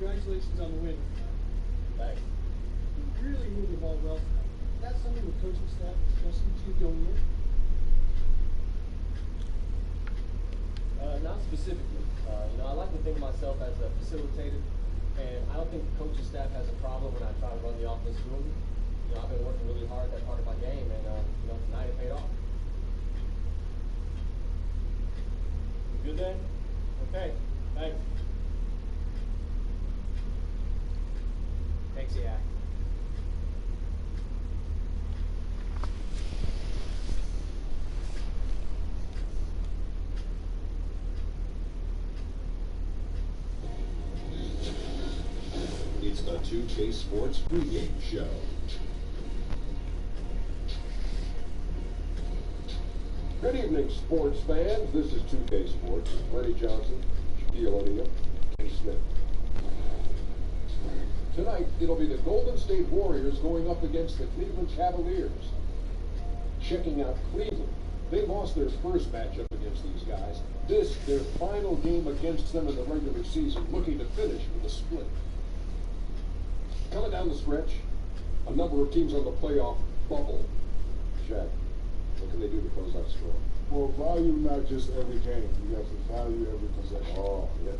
Congratulations on the win. Thanks. You really moved the ball well. That's something the coaching staff discussed with you going in? Not specifically. I like to think of myself as a facilitator, and I don't think the coaching staff has a problem when I try to run the offense through them. I've been working really hard at that part of my game, and tonight it paid off. You good then? Okay. Thanks. Thanks, yeah. It's the 2K Sports pregame show. Good evening, sports fans. This is 2K Sports. Freddie Johnson, Shaquille O'Neal, Kenny Smith. Tonight, it'll be the Golden State Warriors going up against the Cleveland Cavaliers. Checking out Cleveland. They lost their first matchup against these guys. This, their final game against them in the regular season, looking to finish with a split. Coming down the stretch, a number of teams on the playoff bubble. Shaq, what can they do to close out strong? Well, value not just every game. You have to value every possession. Oh, yeah.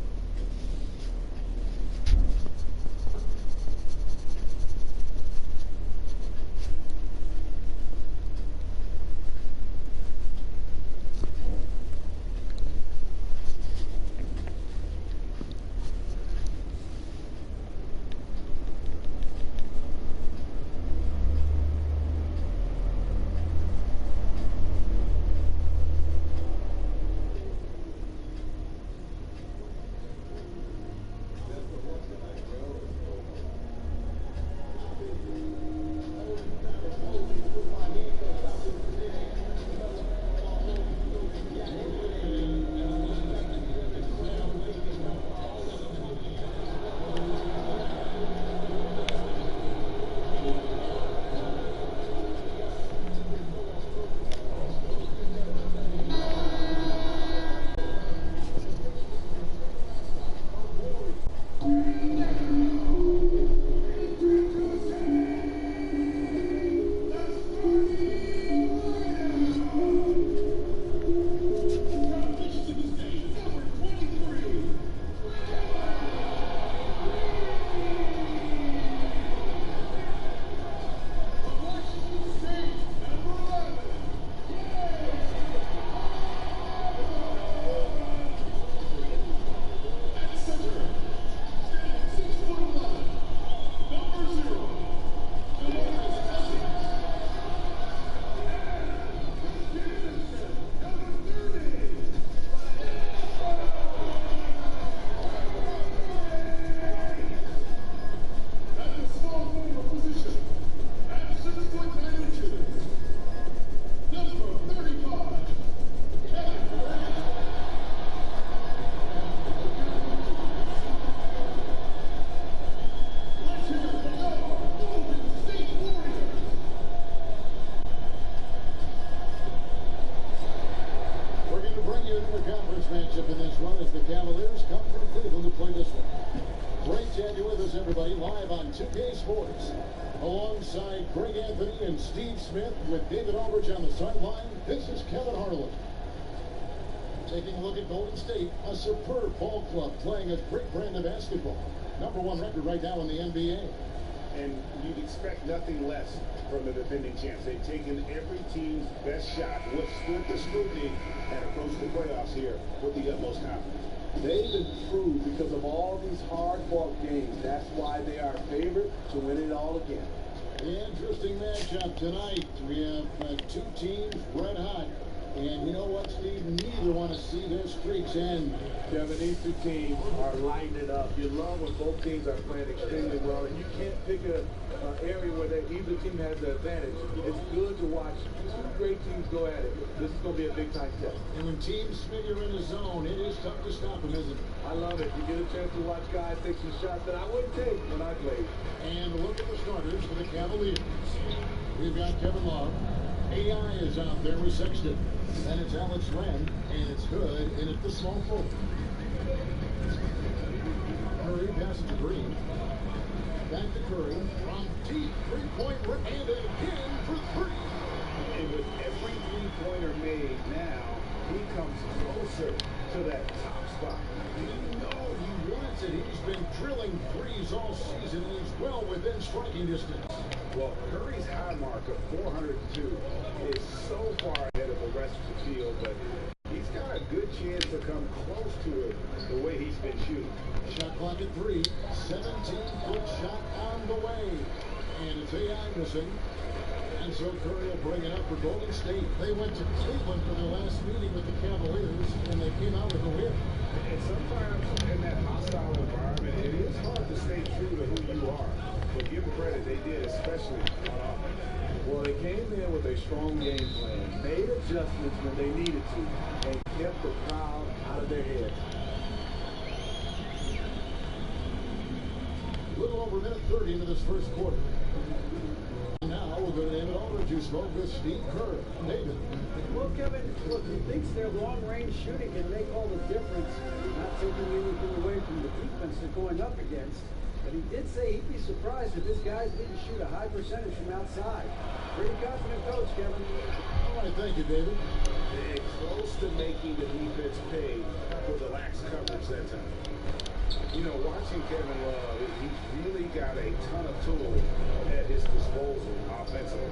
Matchup in this run as the Cavaliers come from Cleveland to play this one. Great to have you with us, everybody, live on 2K Sports. Alongside Greg Anthony and Steve Smith with David Aldridge on the sideline, this is Kevin Harlan. Taking a look at Golden State, a superb ball club playing a great brand of basketball. #1 record right now in the NBA. And you'd expect nothing less from the defending champs. They've taken every team's best shot, withstood the scrutiny, and approached the playoffs here with the utmost confidence. They've improved because of all these hard-fought games. That's why they are favored to win it all again. The interesting matchup tonight. We have two teams red hot. And you know what, Steve? Neither want to see their streaks end. Kevin, these two teams are lighting it up. You love when both teams are playing extremely well, and you can't pick an area where either team has the advantage. It's good to watch two great teams go at it. This is going to be a big-time test. And when teams figure in the zone, it is tough to stop them, isn't it? I love it. You get a chance to watch guys take some shots that I wouldn't take when I played. And look at the starters for the Cavaliers. We've got Kevin Love. AI is out there with Sexton. Then it's Alex Len, and it's Hood, and it's the small forward. Curry passes to Green. Back to Curry. From deep, three-point and again for three. And with every three-pointer made now, he comes closer to that top spot. You know he wants it. He's been drilling threes all season, and he's well within striking distance. Well, Curry's high mark of 402 is so far ahead of the rest of the field, but he's got a good chance to come close to it the way he's been shooting. Shot clock at 3. 17-foot shot on the way. And it's AI missing. And so Curry will bring it up for Golden State. They went to Cleveland for their last meeting with the Cavaliers, and they came out with a win. And sometimes in that hostile environment, it is hard to stay true to who you are. But give them credit, they did, especially on offense. Well, they came in with a strong game plan, made adjustments when they needed to, and kept the crowd out of their heads. A little over a minute 30 into this first quarter. Now we're going to name it Aldridge Smoke with Steve Kerr. David. Well, Kevin, look, he thinks their long-range shooting can make all the difference, not taking anything away from the defense they're going up against. But he did say he'd be surprised if his guys didn't shoot a high percentage from outside. Pretty confident coach, Kevin. All right, thank you, David. They're close to making the defense pay for the lax coverage that time. You know, watching Kevin Love, he's really got a ton of tools at his disposal offensively.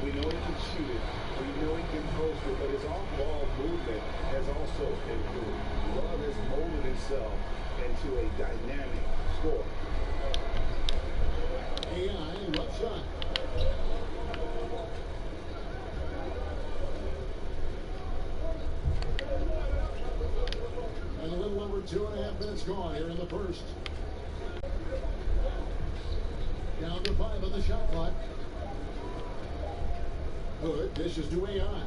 We know he can shoot it. We know he can post it, but his off-ball movement has also improved. Love has molded himself into a dynamic scorer. AI left side. And a little over 2.5 minutes gone here in the first. Down to 5 on the shot clock. Hood dishes to AI.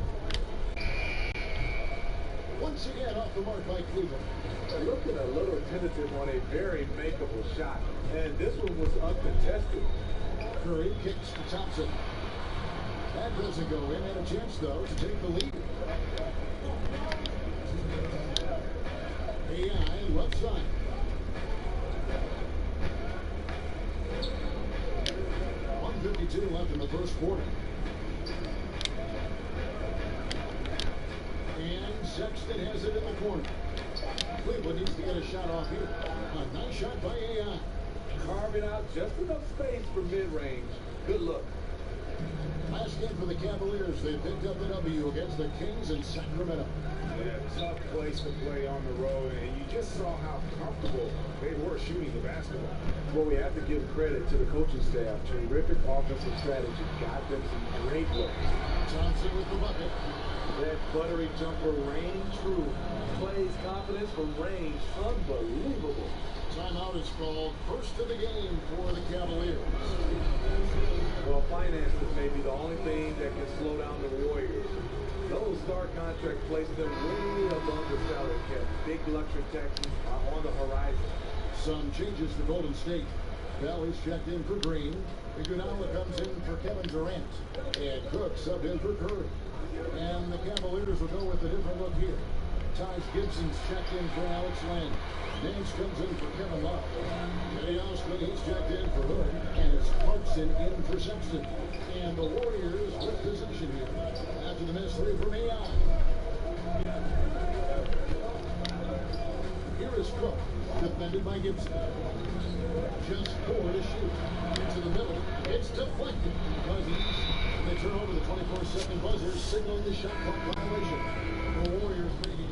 Once again off the mark by Cleveland. Looking a little tentative on a very makeable shot, and this one was uncontested. Curry kicks to Thompson. That doesn't go in. Had a chance, though, to take the lead. AI left side. .152 left in the first quarter. And Sexton has it in the corner. Cleveland needs to get a shot off here. A nice shot by AI. Carving out just enough space for mid-range. Good look. Last game for the Cavaliers. They picked up the W against the Kings in Sacramento. Yeah, tough place to play on the road, and you just saw how comfortable they were shooting the basketball. Well, we have to give credit to the coaching staff. Terrific offensive strategy. Got them some great looks. Thompson with the bucket. That buttery jumper rang true. Clay's confidence from range, unbelievable. Timeout is called. First of the game for the Cavaliers. Well, finances may be the only thing that can slow down the Warriors. Those star contracts place them way above the salary cap. Big luxury taxes are on the horizon. Some changes to Golden State. Valley's checked in for Green. Iguodala comes in for Kevin Durant. And Cook subbed in for Curry. And the Cavaliers will go with a different look here. Taj Gibson's checked in for Alex Len. Nance comes in for Kevin Love. Eddie Osman, he's checked in for Hood. And it's Clarkson in for Sexton. And the Warriors with possession here. After the miss three from AI. Here is Cook, defended by Gibson. Just 4 to shoot. Into the middle. It's deflected. Cousins. They turn over the 24-second buzzer, signaling the shot clock violation. The Warriors making.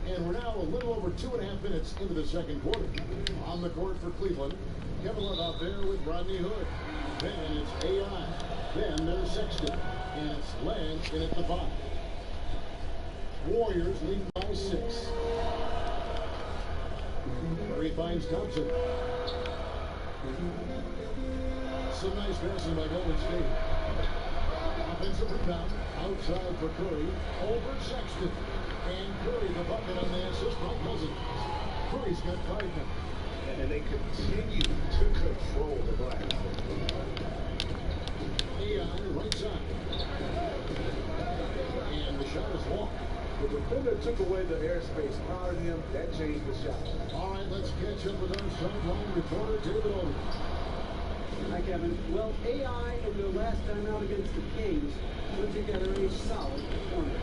And we're now a little over 2.5 minutes into the second quarter. On the court for Cleveland, Kevin Love out there with Rodney Hood. Then it's AI. Then there's Sexton. And it's Len in at the 5. Warriors lead by 6. Curry finds Thompson. Some nice passing by Golden State. Offensive rebound outside for Curry. Over Sexton. And Curry the bucket on the assist from Cousins. Curry's got 5 now. And they continue to control the glass. AI right took away the airspace, crowded him. That changed the shot. All right, let's catch up with our sideline reporter, David Aldridge. Hi, Kevin. Well, AI in their last time out against the Kings put together a solid performance.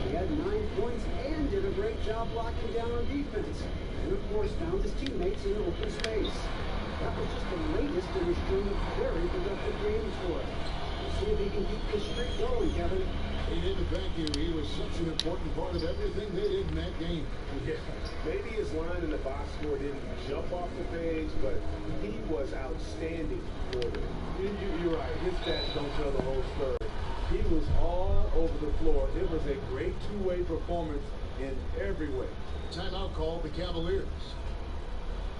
He had 9 points and did a great job locking down on defense. And, of course, found his teammates in open space. That was just the latest in a string of very productive games for him. We'll see if he can keep this streak going, Kevin. He did, thank you. He was such an important part of everything they did in that game. Yeah, maybe his line in the box score didn't jump off the page, but he was outstanding for them. You're right. His stats don't tell the whole story. He was all over the floor. It was a great two-way performance in every way. Timeout called the Cavaliers.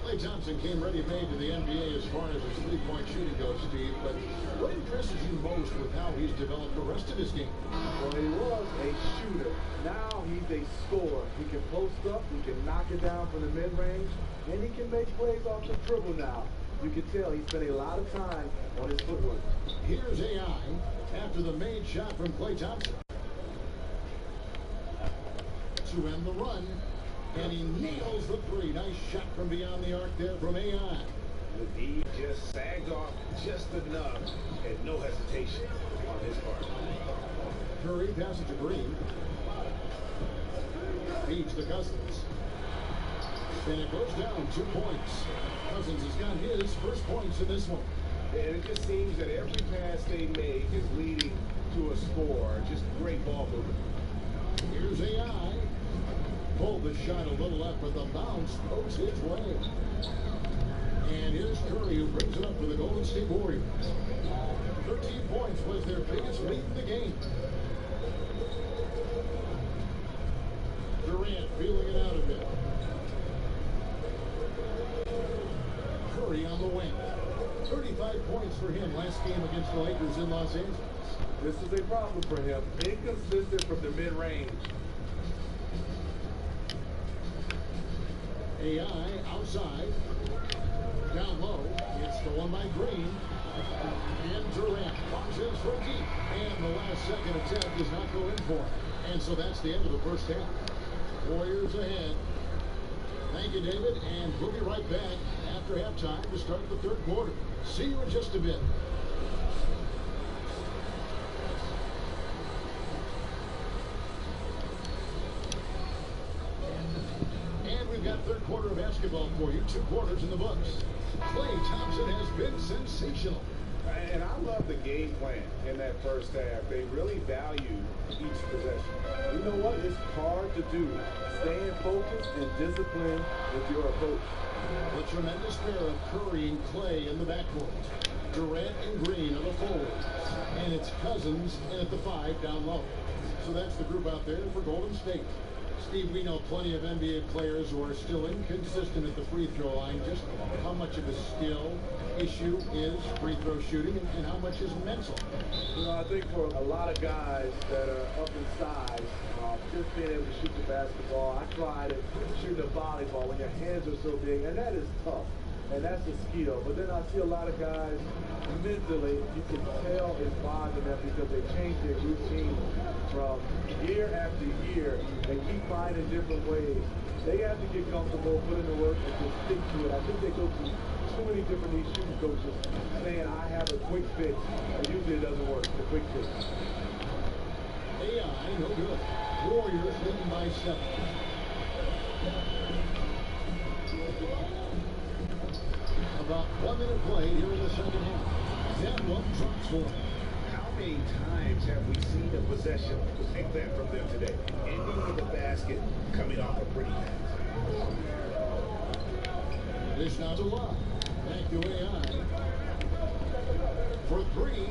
Klay Thompson came ready-made to the NBA as far as his three-point shooting goes, Steve, but what impresses you most with how he's developed the rest of his game? Well, he was a shooter. Now he's a scorer. He can post up, he can knock it down from the mid-range, and he can make plays off the dribble now. You can tell he's spent a lot of time on his footwork. Here's AI after the made shot from Klay Thompson. To end the run, and he nails the three. Nice shot from beyond the arc there from AI. The D just sagged off just enough and no hesitation on his part. Curry passes to Green. Feeds to Cousins. And it goes down 2 points. Cousins has got his first points in this one. And it just seems that every pass they make is leading to a score. Just great ball movement. Here's AI. Pulled the shot a little left, but the bounce goes his way. And here's Curry, who brings it up for the Golden State Warriors. 13 points was their biggest lead in the game. Durant feeling it out a bit. Curry on the wing. 35 points for him last game against the Lakers in Los Angeles. This is a problem for him. Inconsistent from the mid-range. AI outside. Down low. It's the one by Green. And Durant launches from deep. And the last second attempt does not go in for him. And so that's the end of the first half. Warriors ahead. Thank you, David. And we'll be right back after halftime to start the third quarter. See you in just a bit. And we've got third quarter of basketball for you. 2 quarters in the books. Klay Thompson has been sensational. And I love the game plan in that first half. They really value each possession. You know what? It's hard to do. Staying focused and disciplined with your approach. The tremendous pair of Curry and Klay in the backcourt. Durant and Green are the forwards. And it's Cousins in at the 5 down low. So that's the group out there for Golden State. Steve, we know plenty of NBA players who are still inconsistent at the free throw line. Just how much of a skill issue is free throw shooting and how much is mental? You know, I think for a lot of guys that are up in size, just being able to shoot the basketball, I tried it shooting the volleyball when your hands are so big, and that is tough. And that's a skill. But then I see a lot of guys mentally, you can tell it's bothering them because they change their routine from year after year. They keep finding different ways. They have to get comfortable, put in the work, and just stick to it. I think they go through too many different these shooting coaches saying, I have a quick fix. And usually it doesn't work, the quick fix. AI, no good. Warriors leading by 7. About 1 minute play here in the second half. That one drops for him. How many times have we seen a possession like that from them today? Ending with a basket, coming off a pretty pass. Dish now to Love. Thank you, AI. For 3.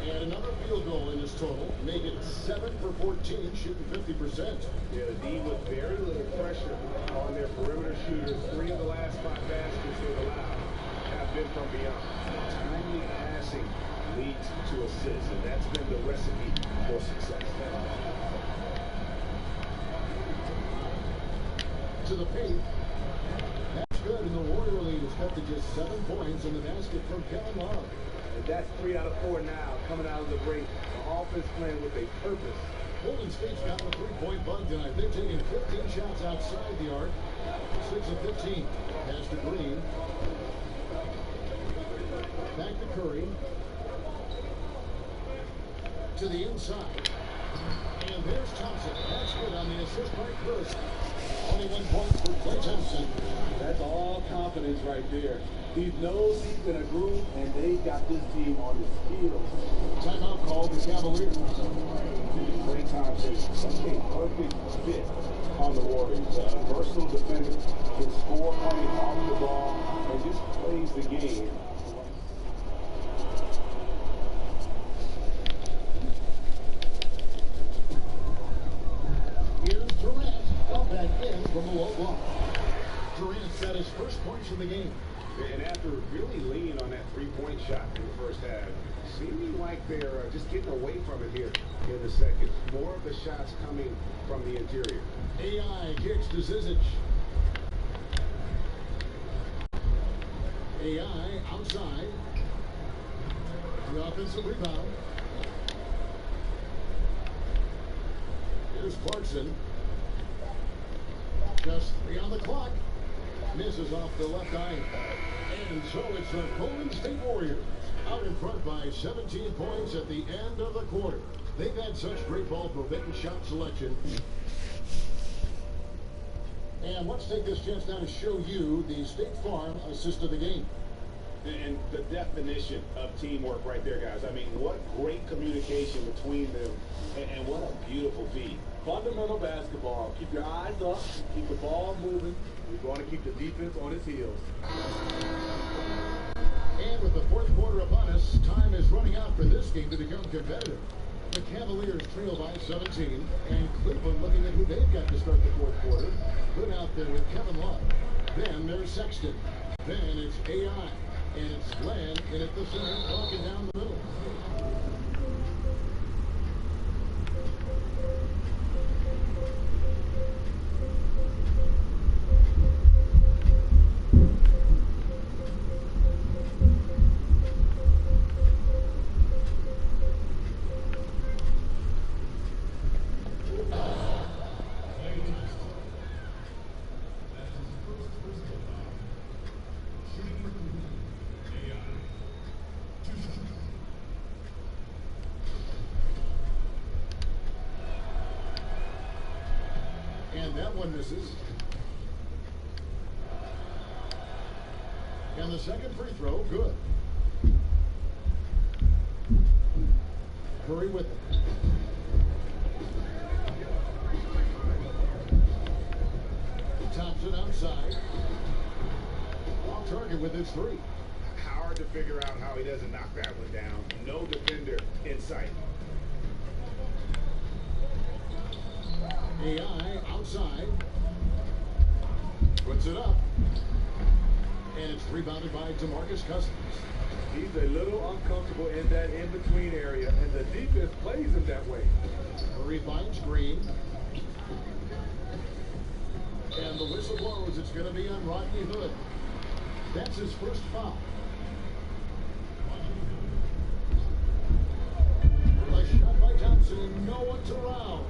And another field goal in his total. Make it 7 for 14, shooting 50%. Yeah, the D with very little pressure on their perimeter shooters. 3 of the last 5 baskets they've allowed have been from beyond. Timely passing leads to assists, and that's been the recipe for success. To the paint. That's good, and the Warrior lead is cut to just 7 points in the basket from Kevin Love. And that's 3 out of 4 now, coming out of the break. The offense playing with a purpose. Golden State's got the three-point bug tonight. They've taken 15 shots outside the arc. 6 of 15. Pass to Green. Back to Curry. To the inside. And there's Thompson. That's good on the assist by Curry. 21 points for Klay Thompson. That's all confidence right there. He knows he's in a groove, and they got this team on his heels. Timeout called the Cavaliers. Klay Thompson, a perfect fit on the Warriors. Versatile defender, can score coming off the ball, and just plays the game. Here's Durant. Up and in from the low block. Durant's got his first points in the game. And after really leaning on that three-point shot in the first half, seeming like they're just getting away from it here in the second. More of the shots coming from the interior. AI kicks to Zizic. AI outside. The offensive rebound. Here's Clarkson. Just 3 on the clock. Misses off the left eye. And so it's the Golden State Warriors out in front by 17 points at the end of the quarter. They've had such great ball movement shot selection. And let's take this chance now to show you the State Farm assist of the game. And the definition of teamwork right there, guys. I mean, what great communication between them, and what a beautiful feed. Fundamental basketball. Keep your eyes up. Keep the ball moving. We're going to keep the defense on its heels. And with the fourth quarter upon us, time is running out for this game to become competitive. The Cavaliers trail by 17, and Cleveland looking at who they've got to start the fourth quarter. Good out there with Kevin Love. Then there's Sexton. Then it's AI. And it's Glenn in at the center, walking down the middle. And that one misses. And the second free throw, good. Curry with it. Thompson outside. Off target with his three. Hard to figure out how he doesn't knock that one down. No defender in sight. AI outside. Puts it up. And it's rebounded by DeMarcus Cousins. He's a little uncomfortable in that in-between area, and the defense plays him that way. Curry finds Green. And the whistle blows. It's going to be on Rodney Hood. That's his first foul. A shot by Thompson, and no one's around.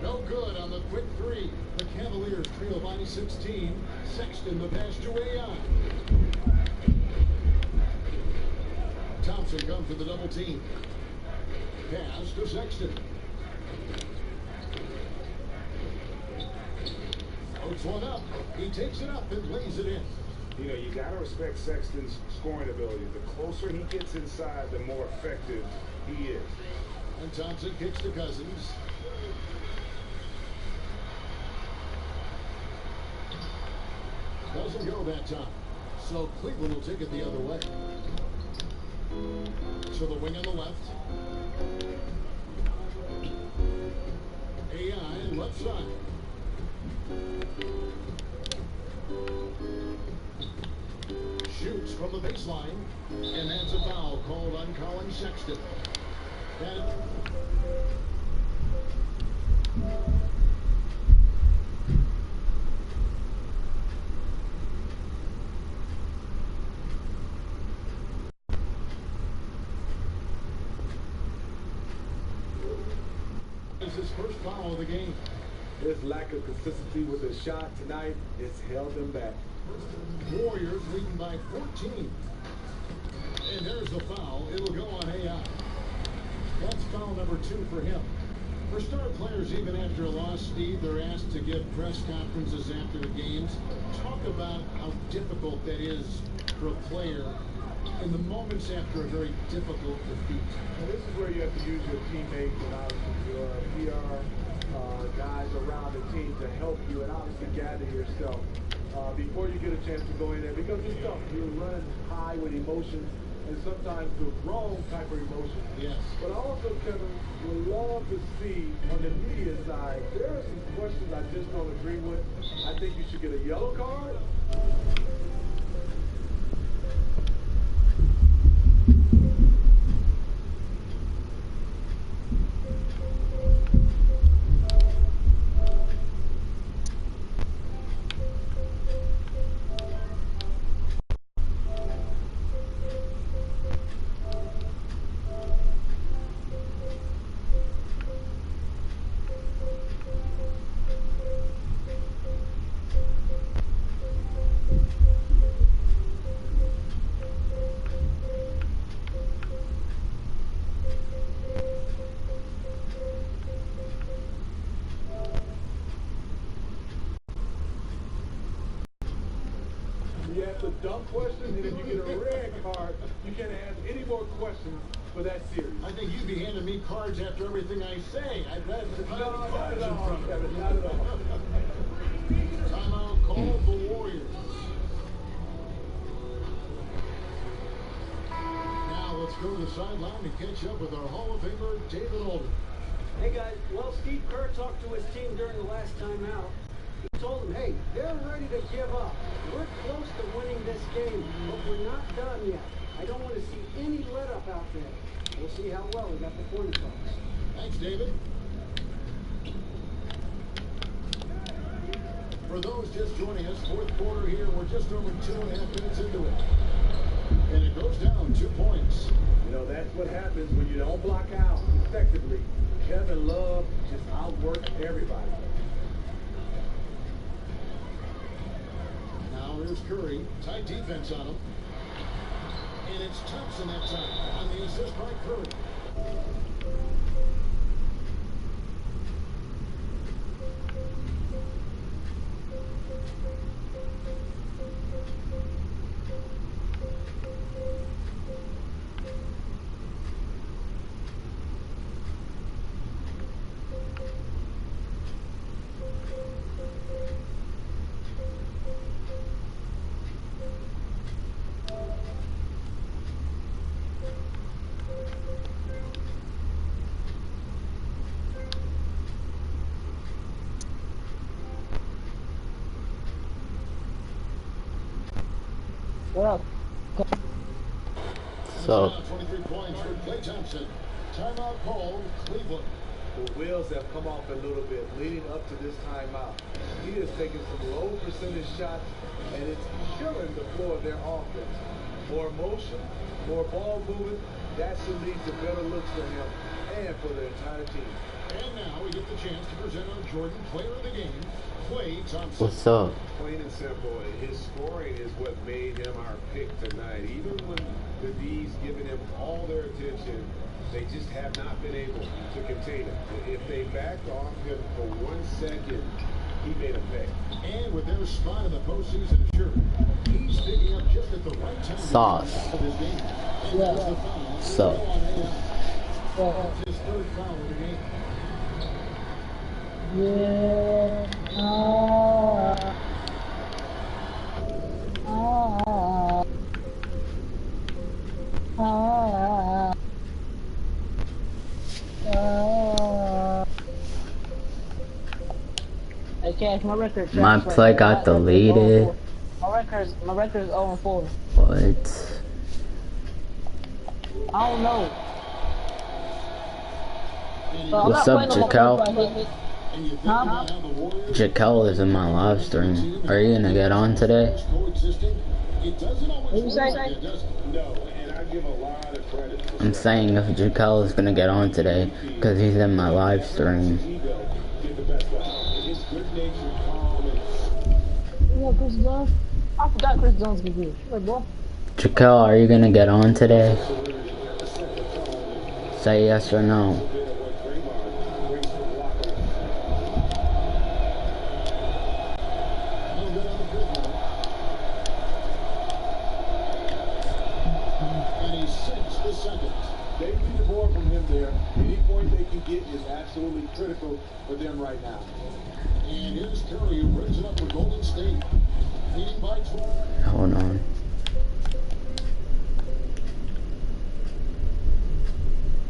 No good on the quick three. The Cavaliers trail by 16. Sexton the pass to AI. Thompson comes to the double team. Pass to Sexton. Floats one up. He takes it up and lays it in. You know, you got to respect Sexton's scoring ability. The closer he gets inside, the more effective he is. And Thompson kicks to Cousins. Doesn't go that time. So Cleveland will take it the other way. So the wing on the left. AI left side. Shoots from the baseline. And that's a foul called on Colin Sexton. And his first foul of the game. His lack of consistency with the shot tonight has held him back. Warriors leading by 14. And there's the foul. It'll go on AI. That's foul number 2 for him. For star players, even after a loss, Steve, they're asked to give press conferences after the games. Talk about how difficult that is for a player in the moments after a very difficult defeat. And this is where you have to use your teammates and obviously your PR guys around the team to help you and obviously gather yourself before you get a chance to go in there, because it's tough. You're running high with emotions and sometimes the wrong type of emotion. Yes. But also, Kevin, would love to see on the media side, there are some questions I just don't agree with. I think you should get a yellow card. You ask a dumb question, and if you get a red card, you can't ask any more questions for that series. I think you'd be handing me cards after everything I say. I'd rather put No, not cards at in all, front of Kevin, me. not at all. Timeout called the Warriors. Now let's go to the sideline and catch up with our Hall of Famer, David Aldridge. Hey guys, well, Steve Kerr talked to his team during the last time out. He told them, hey, they're ready to give up. We're close to winning this game, but we're not done yet. I don't want to see any let up out there. We'll see how well we got the corner toss. Thanks, David. For those just joining us, fourth quarter here, we're just over 2.5 minutes into it. And it goes down 2 points. You know, that's what happens when you don't block out effectively. Kevin Love just outworked everybody. Now here's Curry. Tight defense on him. And it's Thompson that time on the assist by Curry. What up? So 23 points for Klay Thompson. Timeout called Cleveland. The wheels have come off a little bit leading up to this timeout. He has taken some low percentage shots, and it's killing the flow of their offense. More motion, more ball movement, that should lead to better looks for him and for the entire team. And now we get the chance to present our Jordan Player of the Game, Klay Thompson. What's up? Plain and simple, his scoring is what made him our pick tonight. Even when the D's giving him all their attention, they just have not been able to contain him. If they backed off him for 1 second, he made a pay. And with their spot in the postseason assured, he's picking up just at the right time Sauce. of his game. And Yeah. there's the foul. So. That's his third foul of the game. Yeah. Hey, Cash, my record. My play got deleted. My record is 0-4. What? I don't know. What's up, Jacal? And you think Huh? about how the Warriors Jacal is in my live stream. Are you gonna get on today? coexisting? It doesn't always What you work say? like that, does it? No, and I give a lot of credit to I'm saying if Jaquel is gonna get on today, because he's in my live stream. get the best out of him. His good nature, calm, and Yeah, Chris Jones. I forgot Chris Jones could do it. Like, boy. Jaquel, are you gonna get on today? Say yes or no. bit of what Draymond brings to the locker room. No good on the good one. And he sinks the second. They need more from him there. Any point they can get is absolutely critical for them right now. And here's Curry who brings it up for Golden State. Leading by 12. Hold on.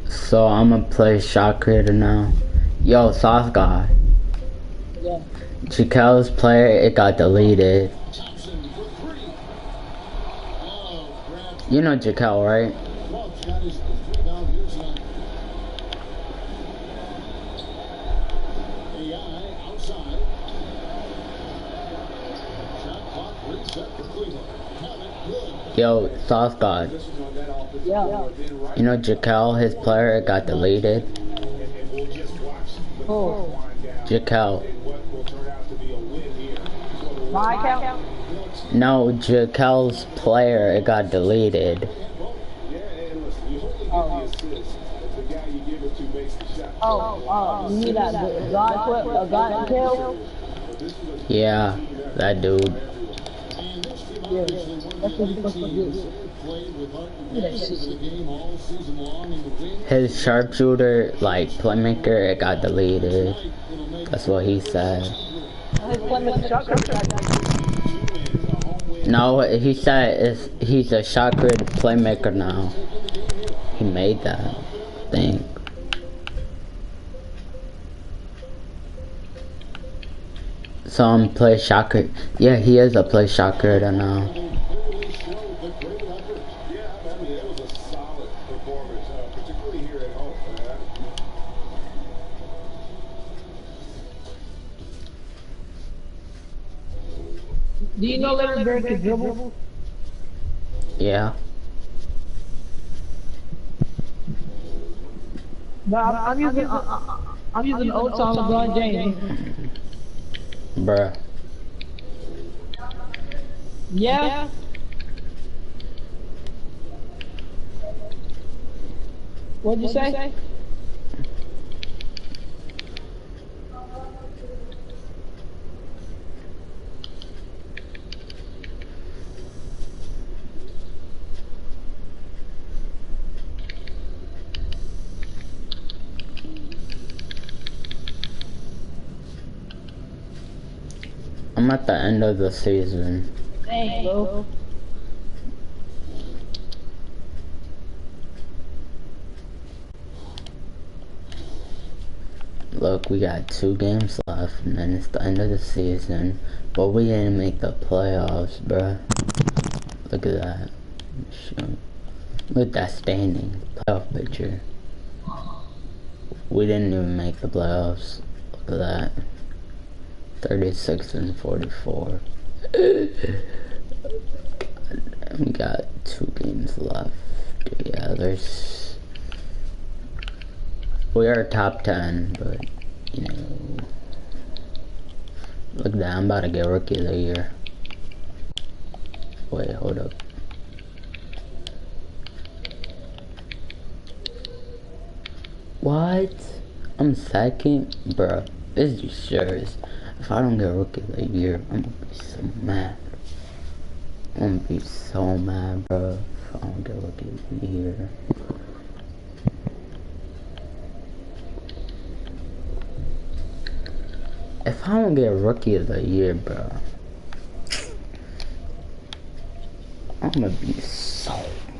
So I'm gonna play shot creator now. Yo, Sauce guy. Yeah. Jaquel's player, it got deleted. Thompson for three. Oh, grabs. You know Jaquel, right? Love got his first rebound here tonight. AI outside. Shot clock reset for Cleveland. Have it good. Yo, Sauce God. Positions on that offensive Yeah. board, then right You know Jaquel, his player, it got deleted. and we'll just watch the Oh. clock wind down. Jaquel. And what will turn out to be a win here for the My account? No, Jaquel's player, it got deleted. Yeah, and listen, you only get the assist if the guy you give it to makes the shot. You need that God clip, a God kill? But this is a Yeah, that dude. And this team Yeah, obviously one that's of what the you're supposed to teams do. that played without Yeah, the passion for the game all season long in the win. His sharpshooter, like playmaker, it got deleted. Tonight, it'll make That's what he said. His playmaker shot creator. No, he said he's a shot creator playmaker now. He made that thing. So I'm play shot creator. Yeah, he is a play shot creator now. Yeah, I mean, it was a solid performance, particularly here at home. Do you know Larry Bird can dribble? Yeah. No, I'm using old time LeBron James. Bruh. Yeah. What'd you say? I'm at the end of the season. Dang, bro. Look, we got 2 games left, and then it's the end of the season. But we didn't make the playoffs, bruh. Look at that. Look at that standing playoff picture. We didn't even make the playoffs. Look at that. 36 and 44. We got 2 games left. Yeah, we are top 10, but you know, look at that. I'm about to get rookie of the year. Wait, hold up. What? I'm second, bruh. This is serious. If I don't get rookie of the year, I'm gonna be so mad. I'm gonna be so mad, bruh. If I don't get rookie of the year. If I don't get rookie of the year, bro, I'm gonna be so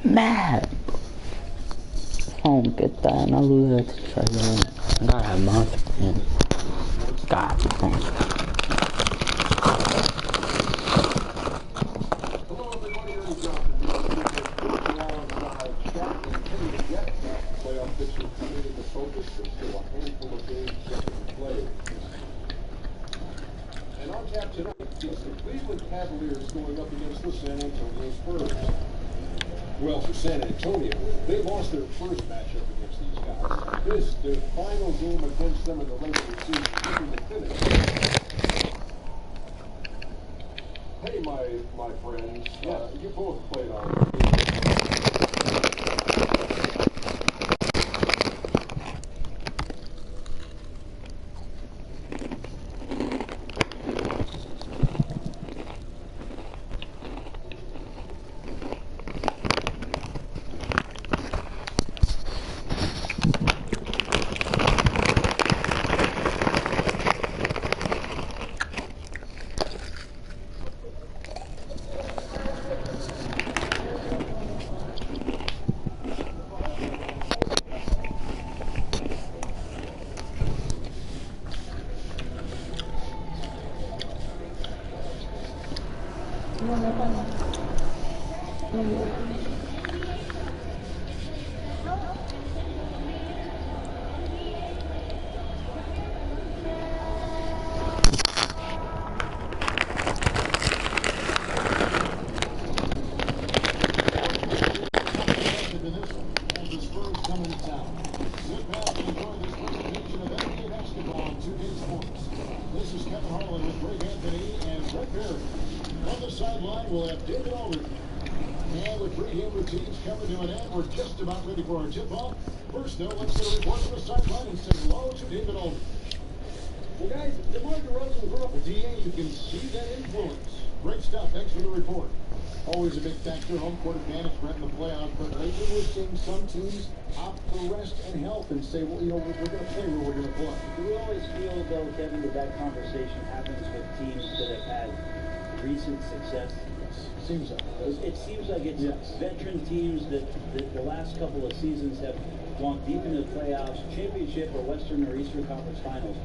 mad. If I don't get that and I lose it to Trevor, I gotta have monster for him. God, Playoff picture coming into focus. There's still a handful of games yet to be played. And on tap tonight, it's the Cleveland Cavaliers going up against the San Antonio Spurs. Well, for San Antonio, they lost their first matchup against these guys. This, their final game against them in the regular season, looking to finish. Hey, my friends, you both played on. This is Kevin Harlan with Greg Anthony and Brett Barry. On the sideline, we'll have David Aldridge. And with pregame routines coming to an end, we're just about ready for our tip-off. First, though, let's get a report from the sideline and say hello to David Aldridge. Well, guys, DeMar DeRozan grew up with DA. You can see that influence. Great stuff. Thanks for the report. Always a big factor, home court advantage, Brett, in the playoffs. But lately we're seeing some teams opt for rest and health and say, well, you know, we're going to play where we're going to play. We always feel, though, Kevin, that conversation happens with teams that have had recent success. Seems like it seems like it's veteran teams that the last couple of seasons have gone deep into the playoffs, championship or Western or Eastern Conference Finals,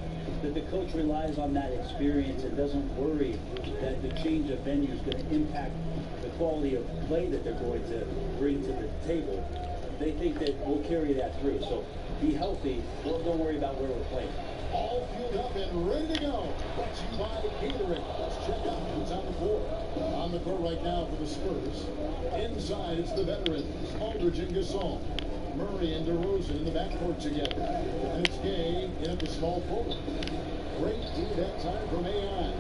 that the coach relies on that experience and doesn't worry that the change of venue is going to impact the quality of play that they're going to bring to the table. They think that we'll carry that through. So be healthy. Don't worry about where we're playing. All fueled up and ready to go. Brought to you by Catering. Let's check out who's on the floor. On the court right now for the Spurs. Inside, it's the veterans, Aldridge and Gasol. Murray and DeRozan in the backcourt together. And it's Gay in at the small forward. Great D that time from AI.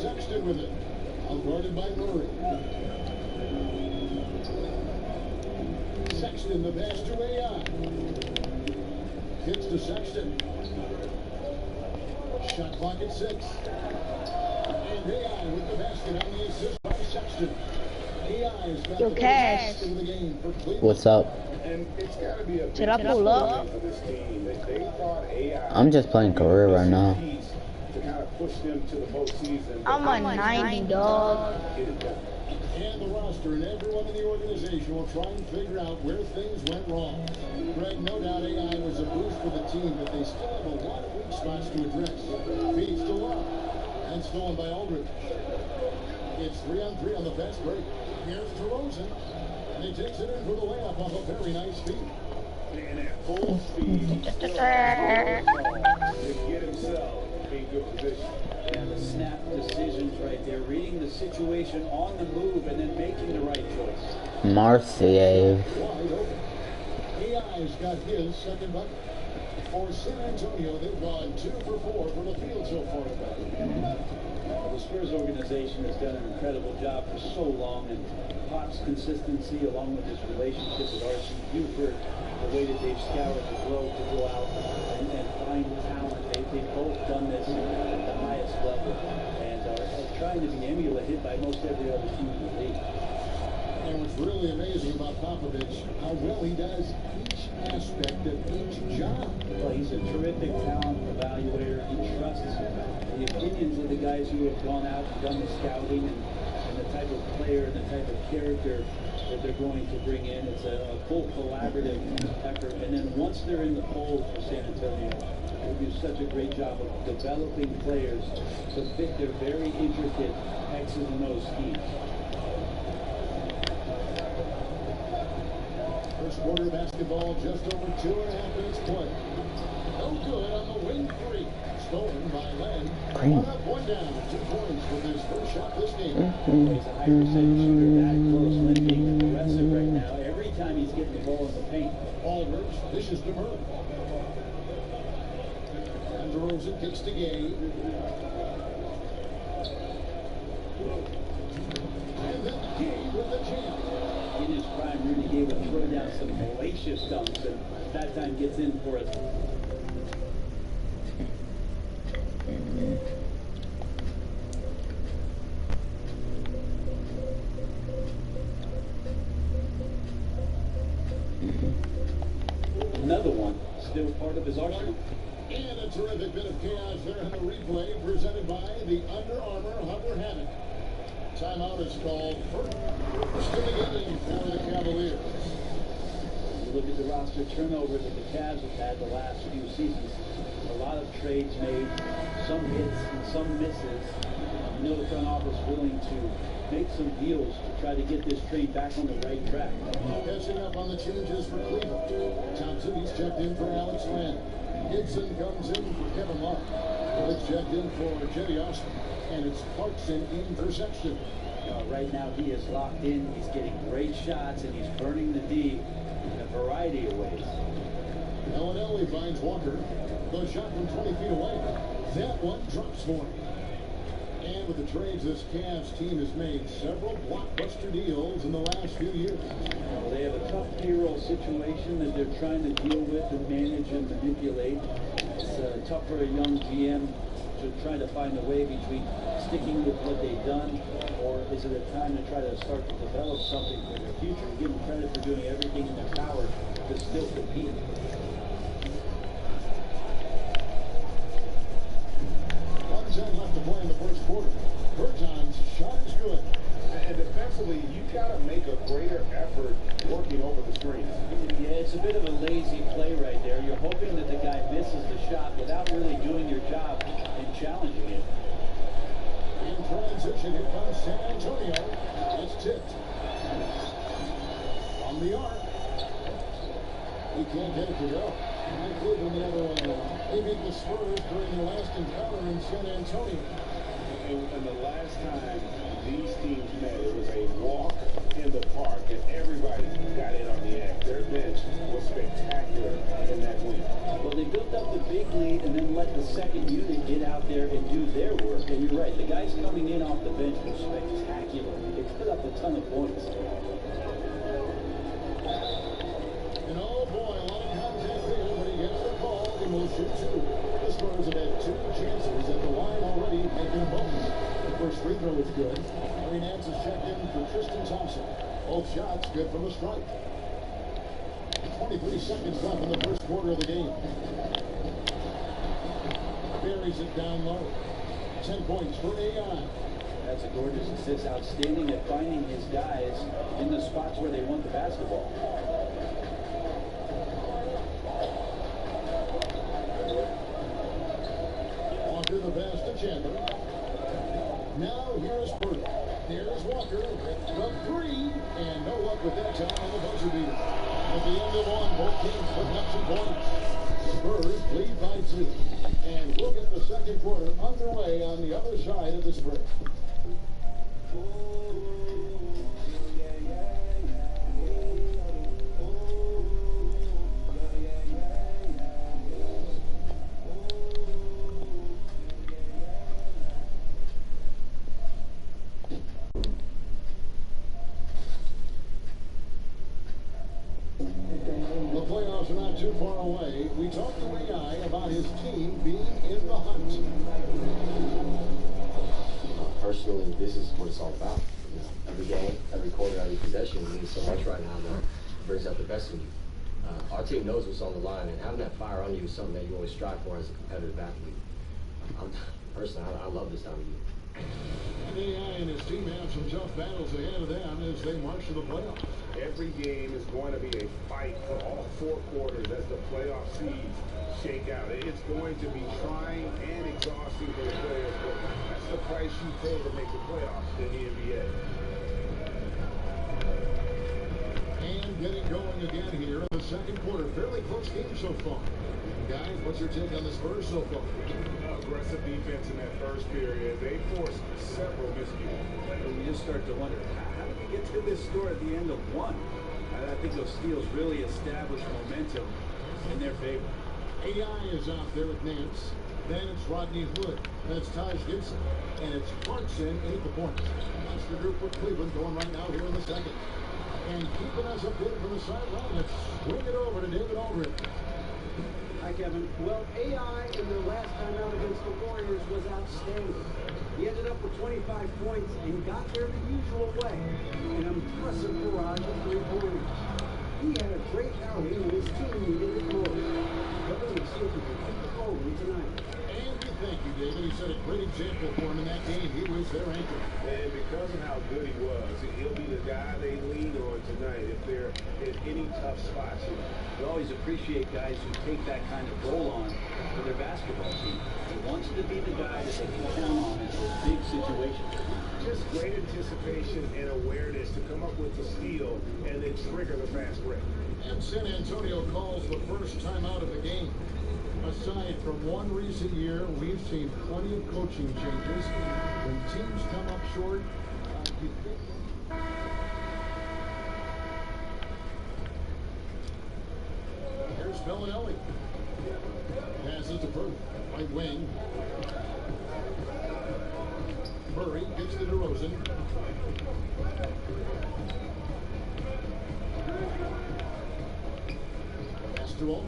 Sexton with it. Outguarded by Murray. Sexton, the pass to AI. Hits to Sexton. Shot clock at 6. And AI with the basket on the assist by Sexton. AI's got the best in the game for Cleveland. What's up? And it's got to be a Should I pull up? for this team. They thought AI I'm just playing career right now. to kind of push them to the postseason. I'm a 90, dog. Get it done. And the roster and everyone in the organization will try and figure out where things went wrong. Greg, no doubt AI was a boost for the team, but they still have a lot of weak spots to address. Feeds to Love. And stolen by Aldridge. It's 3-on-3 on the fast break. Here's DeRozan. And he takes it in for the layup off a very nice feed. And at full speed, to get himself in good position. And the snap decisions right there, reading the situation on the move and then making the right choice. Marciev. Wide open. AI's got his second bucket. For San Antonio, they've gone 2 for 4 from the field so far today. The Spurs organization has done an incredible job for so long, and Pop's consistency along with his relationship with R.C. Buford, the way that they've scouted the globe to go out and find talent. They've both done this at the highest level and are trying to be emulated by most every other team in the league. And what's really amazing about Popovich, how well he does each aspect of each job. Well, he's a terrific talent evaluator. He trusts the opinions of the guys who have gone out and done the scouting and the type of player and the type of character that they're going to bring in. It's a full collaborative effort. And then once they're in the fold for San Antonio, they do such a great job of developing players to fit their very intricate X's and O's schemes. First quarter Cavalier basketball, just over 2.5 minutes play. No good on the wing three. Stolen by Len. Green. 1 up, 1 down. 2 points with his first shot this game. He's a high percentage shooter that close. Len being aggressive right now. Every time he's getting the ball in the paint. Aldridge dishes to Murray. And DeRozan kicks to Gay. And then Gay with the jam. In his prime, Rudy Gay would throw down some hellacious dunks, and that time gets in for it. Another one, still part of his arsenal. And a terrific bit of chaos there in the replay presented by the Under Armour Hover Hammock. Timeout is called first in the game for the Cavaliers. You look at the roster turnover that the Cavs have had the last few seasons. A lot of trades made, some hits and some misses. You know the front office willing to make some deals to try to get this train back on the right track. Catching up on the changes for Cleveland. Thompson's checked in for Alex Len. Gibson comes in for Kevin Love. Blitz checked in for Jetty Austin. And it's Clarkson in for Sexton. Right now he is locked in. He's getting great shots and he's burning the D in a variety of ways. Ellenelli finds Walker. The shot from 20 feet away. That one drops for him. And with the trades this Cavs team has made several blockbuster deals in the last few years. Well, they have a tough payroll situation that they're trying to deal with and manage and manipulate. It's tough for a young GM to try to find a way between sticking with what they've done, or is it a time to try to start to develop something for their future and give them credit for doing everything in their power to still compete. 1:10 left to play in the first quarter. Berton's shot is good. And defensively, you've got to make a greater effort working over the screen. Yeah, it's a bit of a lazy play right there. You're hoping that the guy misses the shot without really doing your job and challenging it. In transition, here comes San Antonio. It's tipped. On the arc. He can't get it to go. And Cleveland the other way around. They beat the Spurs during their last encounter in San Antonio. And the last time these teams met, it was a walk in the park, and everybody got in on the act. Their bench was spectacular in that win. Well, they built up the big lead and then let the second unit get out there and do their work. And you're right, the guys coming in off the bench were spectacular. They put up a ton of points. And oh boy, a lot of contact there when he gets the call. He will shoot 2. The Spurs have had 2 chances at the line already, making a bonus. The first free throw is good. Larry Nance is checked in for Tristan Thompson. Both shots good from the strike. 23 seconds left in the first quarter of the game. Buries it down low. 10 points for AI. That's a gorgeous assist. Outstanding at finding his guys in the spots where they want the basketball. On to the pass to Chandler. Now here's Purdy. Here's Walker. The 3. And no luck with that time on the buzzer beater. At the end of 1, both teams putting up some points. Spurs lead by 2. And we'll get the second quarter underway on the other side of this break. The playoffs are not too far away. We talked to AI about his team being in the hunt. Personally, this is what it's all about. You know, every game, every quarter, every possession means so much right now that brings out the best in you. Our team knows what's on the line, and having that fire on you is something that you always strive for as a competitive athlete. Personally, I love this time of year. AI and his team have some tough battles ahead of them as they march to the playoffs. Every game is going to be a fight for all 4 quarters as the playoff seeds shake out. It's going to be trying and exhausting for the players, but that's the price you pay to make the playoffs in the NBA. And getting going going again here in the second quarter. Fairly close game so far. Guys, what's your take on the Spurs so far? Aggressive defense in that first period. They forced several miscues. And you just start to wonder, how did we get to this score at the end of one? I think those steals really established momentum in their favor. AI is out there at Nance. Then it's Rodney Hood. That's Taj Gibson. And it's Clarkson in at the point. That's the group with Cleveland going right now here in the second. And keeping us updated from the sideline, let's swing it over to David Aldridge. Hi, Kevin. Well, AI in their last time out against the Warriors was outstanding. He ended up with 25 points and got there the usual way. An impressive barrage of three-pointers. He had a great outing when his team needed it most. Kevin, we'll see if he can keep it rolling tonight. And we thank you, David. He set a great example for him in that game. He was their anchor. And because of how good he was, he'll be the guy they lean on tonight if they're in any tough spots here. We always appreciate guys who take that kind of role on for their basketball team. He wants to be the guy that they can count on in those big situations. Just great anticipation and awareness to come up with the steal and then trigger the fast break. And San Antonio calls the first time out of the game. Aside from one recent year, we've seen plenty of coaching changes. When teams come up short, you think... Here's Bellinelli. Passes to Burke. Right wing. Murray gets to DeRozan. Pass to Alt.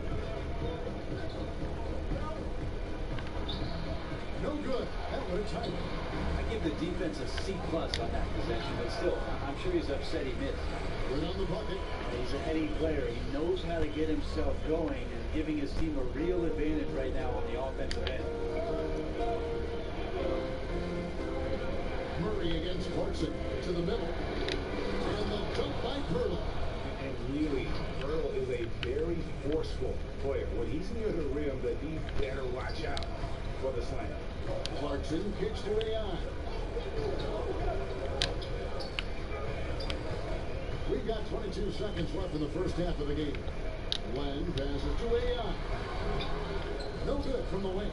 No good. That would have tied. I give the defense a C+ on that possession, but still, I'm sure he's upset he missed. Right on the bucket. He's a heady player. He knows how to get himself going and giving his team a real advantage right now on the offensive end. Murray against Clarkson to the middle. And the dunk by Pearl. And really, Pearl is a very forceful player. When he's near the rim, that he better watch out for the slam. Clarkson kicks to AI. We've got 22 seconds left in the first half of the game. Len passes to AI. No good from the wing.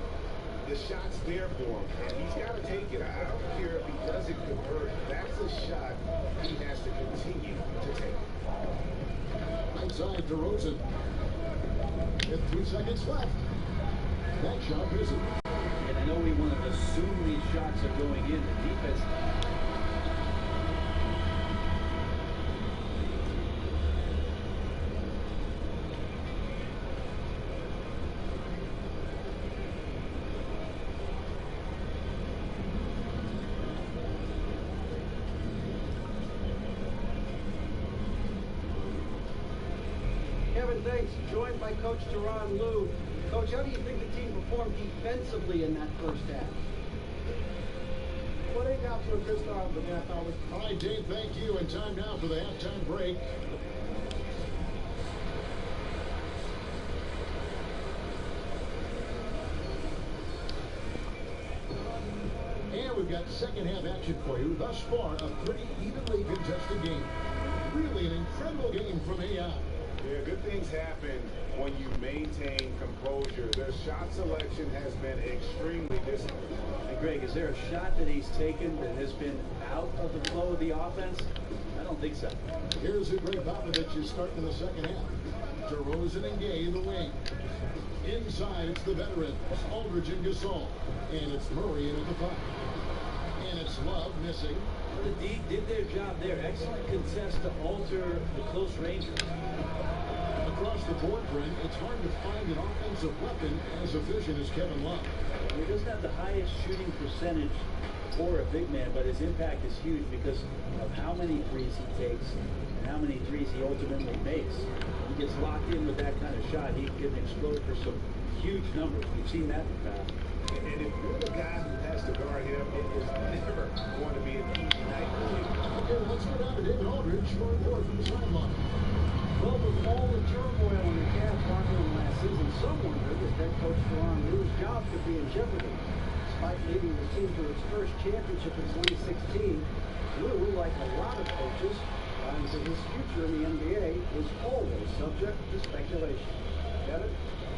The shot's there for him, and he's got to take it. I don't care if he doesn't convert. That's a shot he has to continue to take. Outside DeRozan. With 3 seconds left. That shot isn't. And I know we want to assume these shots are going in. The defense... Kevin, thanks. Joined by Coach Tyronn Lue. Coach, how do you think the team performed defensively in that first half? Well, they got to a good start, but then I thought it was... All right, Dave, thank you. And time now for the halftime break. And we've got second half action for you. Thus far, a pretty evenly contested game. Really an incredible game from AI. Yeah, good things happen when you maintain composure. Their shot selection has been extremely disciplined. And Greg, is there a shot that he's taken that has been out of the flow of the offense? I don't think so. Here's who Greg Popovich is starting in the second half. DeRozan and Gay in the wing. Inside, it's the veterans, Aldridge and Gasol. And it's Murray in at the 5. And it's Love missing. The D did their job there. Excellent contest to alter the close range. Across the board, Brent, it's hard to find an offensive weapon as efficient as Kevin Love. He doesn't have the highest shooting percentage for a big man, but his impact is huge because of how many threes he takes and how many threes he ultimately makes. He gets locked in with that kind of shot, he can explode for some huge numbers. We've seen that in the past. And if you're the guy who has to guard him, it is never going to be an easy night for you. Okay, let's go down to David Aldridge for a report from the sideline. Well, with all the turmoil in the Cavs locker room last season, some wondered if head coach Tyronn Lue's job could be in jeopardy. Despite leading the team to its first championship in 2016, Lue, like a lot of coaches, finds that his future in the NBA is always subject to speculation. Kevin?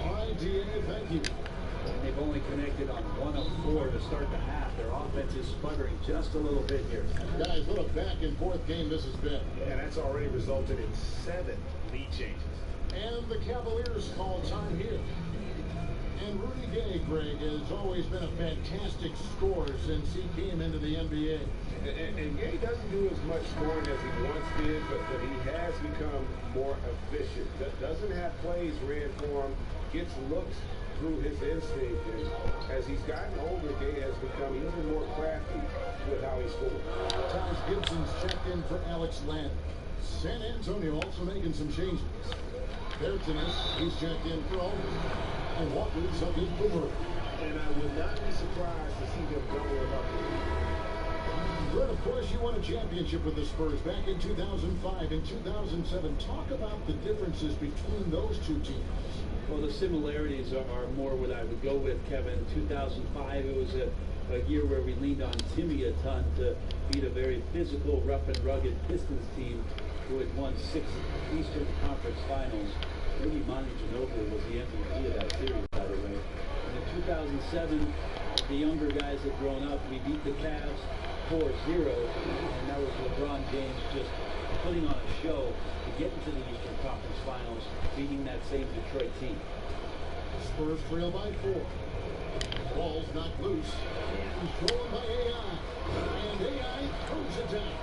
All right, DA, thank you. And they've only connected on 1 of 4 to start the half. Their offense is sputtering just a little bit here. Guys, what a back-and-forth game this has been. Yeah, that's already resulted in 7 lead changes. And the Cavaliers call time here. And Rudy Gay, Greg, has always been a fantastic scorer since he came into the NBA. And Gay doesn't do as much scoring as he once did, but he has become more efficient. Doesn't have plays ran for him, gets looks through his instinct. And as he's gotten older, Gay has become even more crafty with how he scores. Taj Gibson's checked in for Alex Len. San Antonio also making some changes. Bertines, he's checked in for Aldridge. And Walker's up in for Murray. And I would not be surprised to see them double him up. Brett, of course, you won a championship with the Spurs back in 2005 and 2007. Talk about the differences between those two teams. Well, the similarities are more what I would go with, Kevin. 2005, it was a year where we leaned on Timmy a ton to beat a very physical, rough and rugged Pistons team who had won 6 Eastern Conference Finals. Rudy Ginobili was the MVP of that series, by the way. And in 2007, the younger guys had grown up. We beat the Cavs 4-0, and that was LeBron James just putting on a show to get into the Eastern Conference Finals, beating that same Detroit team. Spurs trail by 4. Ball's knocked loose. Controlled by AI. And AI throws it down.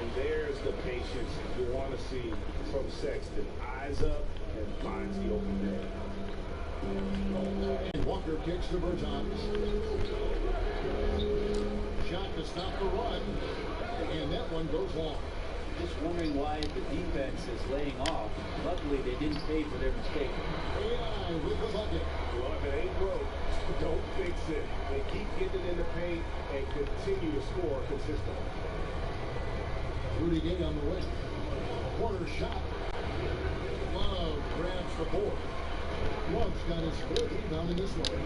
And there's the patience you want to see from Sexton. Eyes up and finds the open man. And Walker kicks to Bertans. Shot to stop the run. And that one goes long. Just wondering why the defense is laying off. Luckily, they didn't pay for their mistake. AI with the bucket. Well, if it ain't broke, don't fix it. They keep getting in the paint and continue to score consistently. Rudy Gay on the way. Corner shot. Love grabs the board. Love's got his 4th rebound in this one.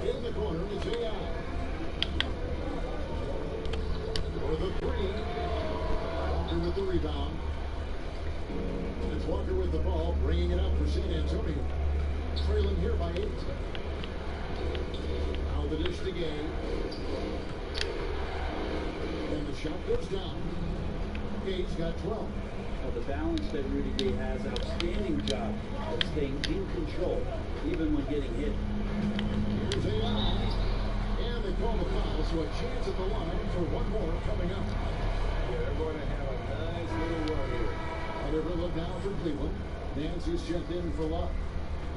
In the corner is AI. For the 3. Walker with the rebound. It's Walker with the ball, bringing it up for San Antonio. Trailing here by 8. Now the dish to Gay. And the shot goes down. Gay's got 12. Well, the balance that Rudy Gay has, outstanding job of staying in control, even when getting hit. Here's AI. And they call the foul, so a chance at the line for one more coming up. Yeah, they're going to have a nice little run here. Another look now for Cleveland. Nancy's checked in for Love.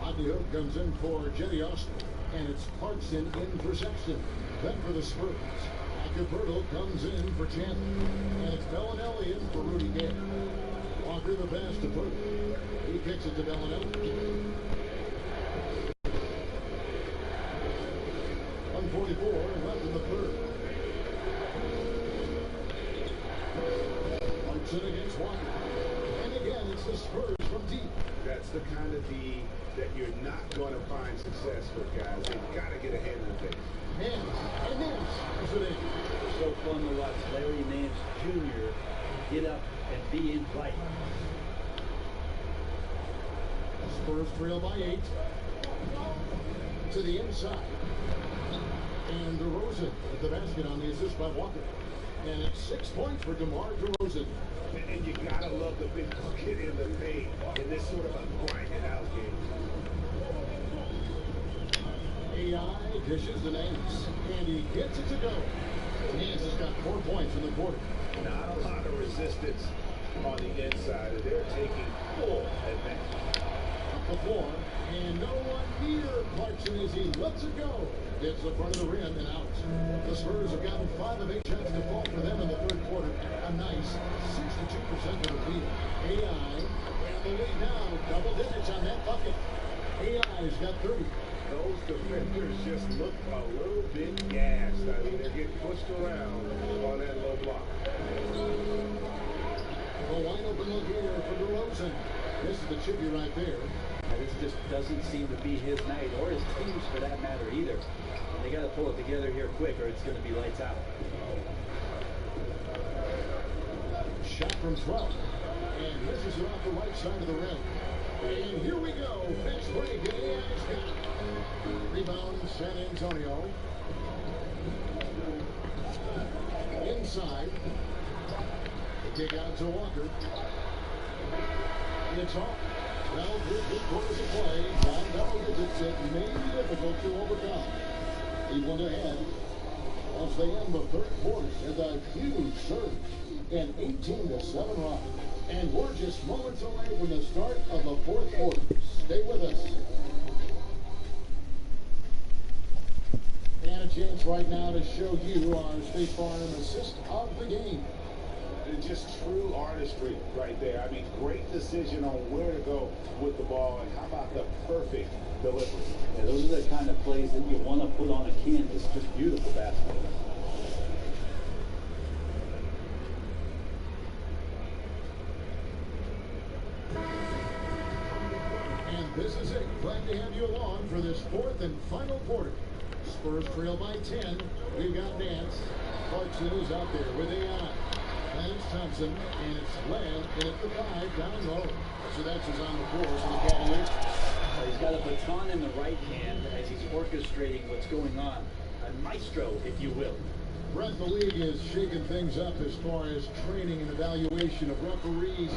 Rodney Hook comes in for Jetty Austin. And it's Clarkson in for Sexton. Then for the Spurs. Acapurdo comes in for Chandler. And it's Bellinelli in for Rudy Gay. Walker the pass to Purdy. He kicks it to Bellinelli. 1:44 left in the third. Clarkson against Walker. And again, it's the Spurs from deep. That's the kind of D that you're not going to find success with, guys. They've got to get a hand in the face. Nance, and Nance is it in. So fun to watch Larry Nance Jr. get up and be in flight. Spurs trail by 8. To the inside. And DeRozan at the basket on the assist by Walker. And it's 6 points for DeMar DeRozan. And you gotta love the big bucket in the paint in this sort of a grinded out game. AI dishes to Nance. And he gets it to go. Nance has got 4 points in the quarter. Not a lot of resistance on the inside. They're taking full advantage. Up the floor. And no one near Clarkson as he lets it go. Hits the front of the rim and out. The Spurs have gotten 5 of 8 shots to fall for them in the third quarter. A nice 62% of the field. AI and the lead now. Double digits on that bucket. AI's got 30. Those defenders just look a little bit gassed. I mean, they're getting pushed around on that low block. A wide open look here for DeRozan. This is the chippy right there. This just doesn't seem to be his night, or his team's for that matter either. And they got to pull it together here quick, or it's going to be lights out. Shot from 12. misses it off the right side of the rim. And here we go. Fast break. And it's got rebound San Antonio. Inside. The kick out to Walker. It's off. Well, good quarters of play. Down double digits. It may be difficult to overcome. He went ahead. Once they end the third quarter with a huge surge. An 18-7 run. And we're just moments away from the start of the fourth quarter. Stay with us. And a chance right now to show you our State Farm assist of the game. It's just true artistry right there. I mean, great decision on where to go with the ball, and how about the perfect delivery. Yeah, those are the kind of plays that you want to put on a canvas. Just beautiful basketball. And this is it. Glad to have you along for this fourth and final quarter. Spurs trail by 10. We've got Nance. Clarkson is out there with AI. Clarence Thompson, and it's Lamb in at the 5 down low. So that's his on the floor for the Cavaliers. He's got a baton in the right hand as he's orchestrating what's going on. A maestro, if you will. Brett, the league is shaking things up as far as training and evaluation of referees.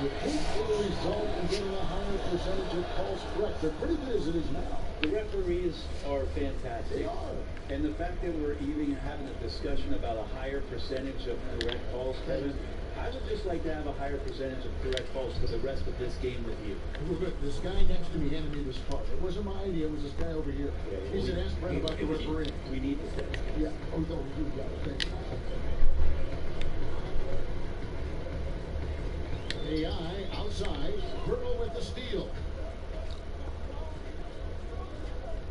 You think it'll result in getting a higher percentage of calls correct. They're pretty good as it is now. The referees are fantastic. They are. And the fact that we're even having a discussion about a higher percentage of correct calls, Kevin, I would just like to have a higher percentage of correct calls for the rest of this game with you. Look, this guy next to me handed me this card. It wasn't my idea. It was this guy over here. Yeah, He said, ask Brett about the referee. We need this guy. Yeah. Oh, no, you got it. Thank you. AI outside. Pearl with the steal.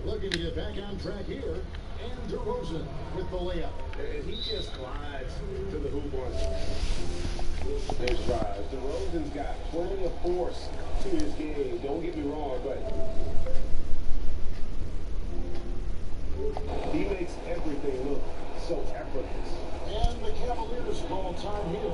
Looking to get back on track here. And DeRozan with the layup. And he just glides to the hoop on his drives. DeRozan's got plenty of force to his game. Don't get me wrong, but he makes everything look so effortless. And the Cavaliers call time here.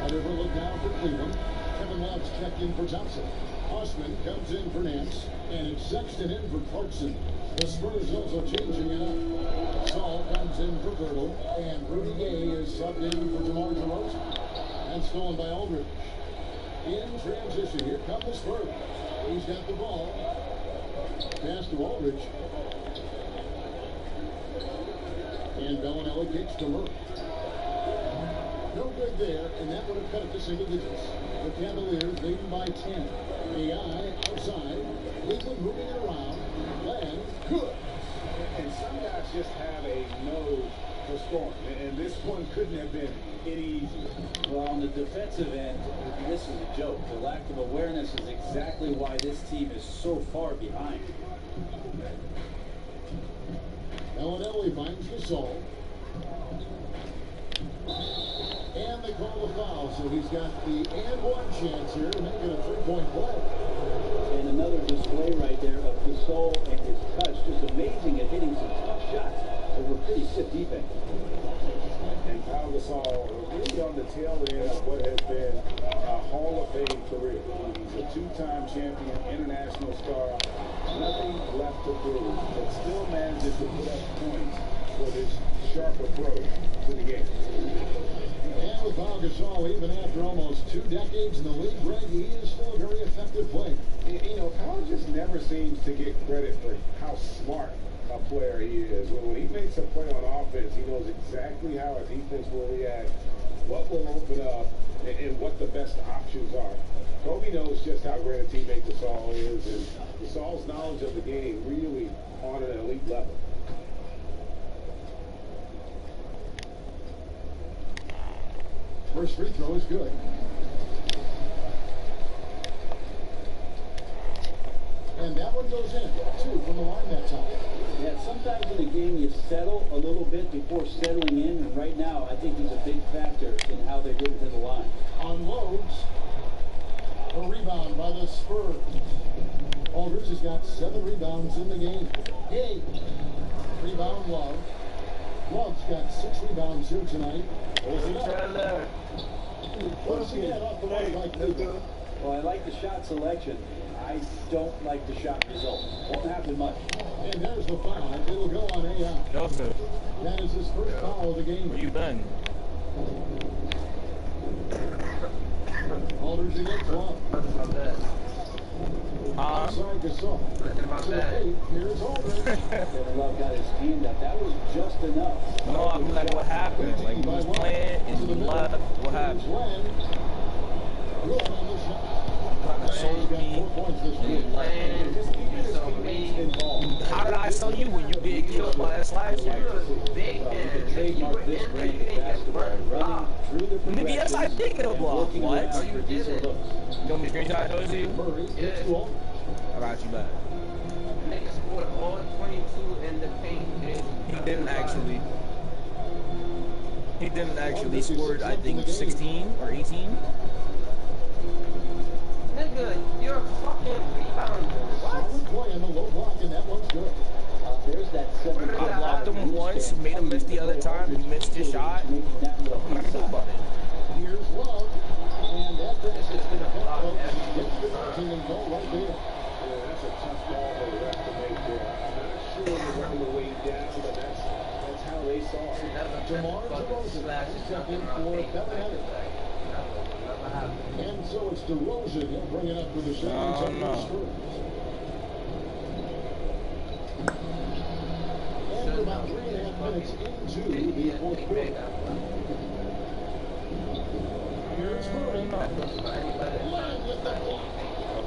Another look now for Cleveland. Kevin Love's checked in for Thompson. Osman comes in for Nance, and it's Sexton in for Clarkson. The Spurs also changing it up. Saul comes in for Girdle, and Rudy Gay is subbed in for DeMar DeRozan. And stolen by Aldridge. In transition, here come the Spurs. He's got the ball. Pass to Aldridge. And Bellinelli kicks to Murray. No good there, and that would have cut it to single digits. The Cavaliers leading by 10. AI outside. Cleveland moving it around. Land, good. And some guys just have a nose for scoring. And this one couldn't have been any easier. Well, on the defensive end, this is a joke. The lack of awareness is exactly why this team is so far behind. Bellinelli finds Gasol. And they call the foul, so he's got the and one chance here to make it a three-point play. And another display right there of Gasol and his touch. Just amazing at hitting some tough shots over pretty stiff defense. And Pau Gasol really on the tail end of what has been a Hall of Fame career. He's a two-time champion, international star. Nothing left to prove, but still manages to put up points for this sharp approach to the game. And with Pau Gasol, even after almost 2 decades in the league, Greg, he is still a very effective player. You know, Pau just never seems to get credit for how smart a player he is. When he makes a play on offense, he knows exactly how a defense will react, what will open up, and what the best options are. Kobe knows just how great a teammate Gasol is, and Gasol's knowledge of the game really on an elite level. First free throw is good. And that one goes in, 2 from the line that time. Yeah, sometimes in a game you settle a little bit before settling in, and right now I think he's a big factor in how they get to the line. Unloads. A rebound by the Spurs. Aldridge has got 7 rebounds in the game. Hey, rebound Love. Club's got 6 rebounds here tonight. Trailer. Once again, off the mark by Cleveland. Well, I like the shot selection. I don't like the shot result. Won't happen much. And there's the foul. It'll go on AI. Joseph, That is his first foul of the game. where you been? Aldridge against Love. Outside Gasol. To the paint. Here's Aldridge. Kevin Love got his hand up. That was just enough. No, I'm like, what happened? Like, you was playing and you left. What happened? Good on the shot. Sold me. He's got 4 points this week. How did I sell you when you get killed by that slide? Trademark this brand of basketball. Running through the Maybe yes, I did get a block. What? You did it. You want me to screenshot those to you? It's too old. I got you back. Nigga scored all 22 in the paint. He didn't actually. He didn't actually. He scored, I think, 16 or 18. Nigga, you're a fucking rebounder. What? Solid play in the low block, and that looks good. There's that 7 I blocked him once, made him miss the other time, he missed his shot. What am I gonna do about it? Here's Love, and that This is gonna block every gets the marching goal right there. Yeah, that's a tough ball for the ref to make there. I'm not sure it was on the way down, but that's how they saw it. DeMar DeRozan stepped in for Kevin Hunter. And so it's DeRozan. He'll bring it up for the San Antonio Spurs. And we're about 3.5 minutes into the fourth quarter. Here's Murray. Len with the block.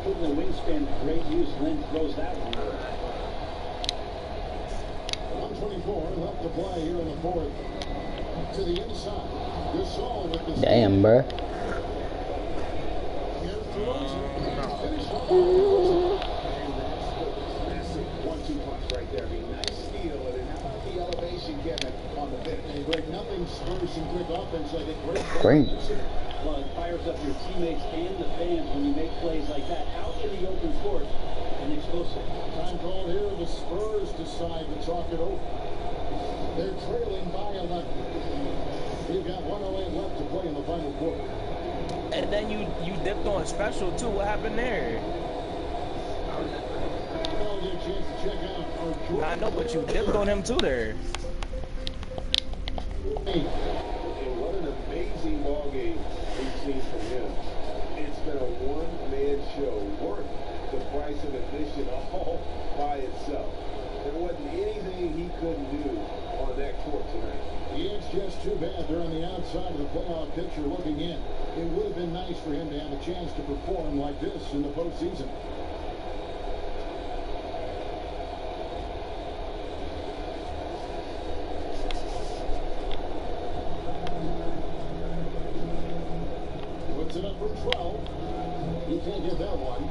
Putting the wingspan to great use. Len throws that one. 124 left to play here in the fourth. To the inside. Gasol with the Damn, bro. Here's DeRozan. Finished off. Classic 1-2 punch right there. I mean, nice steal. And then how about the elevation, Kevin, on the bench? Hey, Greg, nothing spurs some quick offense like a great. Great. Well, it fires up your teammates and the fans when you make plays like that out in the open court and explosive. Time called here. The Spurs decide to talk it over. They're trailing by 11. We've got 1:08 left to play in the final quarter. And then you dipped on special too. What happened there? I'll get a chance to check out our Jordan. I know, but you dipped on him too there. And what an amazing ball game we've seen from him. It's been a one-man show worth the price of admission all by itself. There wasn't anything he couldn't do on that court tonight. It's just too bad they're on the outside of the playoff picture looking in. It would have been nice for him to have a chance to perform like this in the postseason. Puts it up from 12. He can't get that one.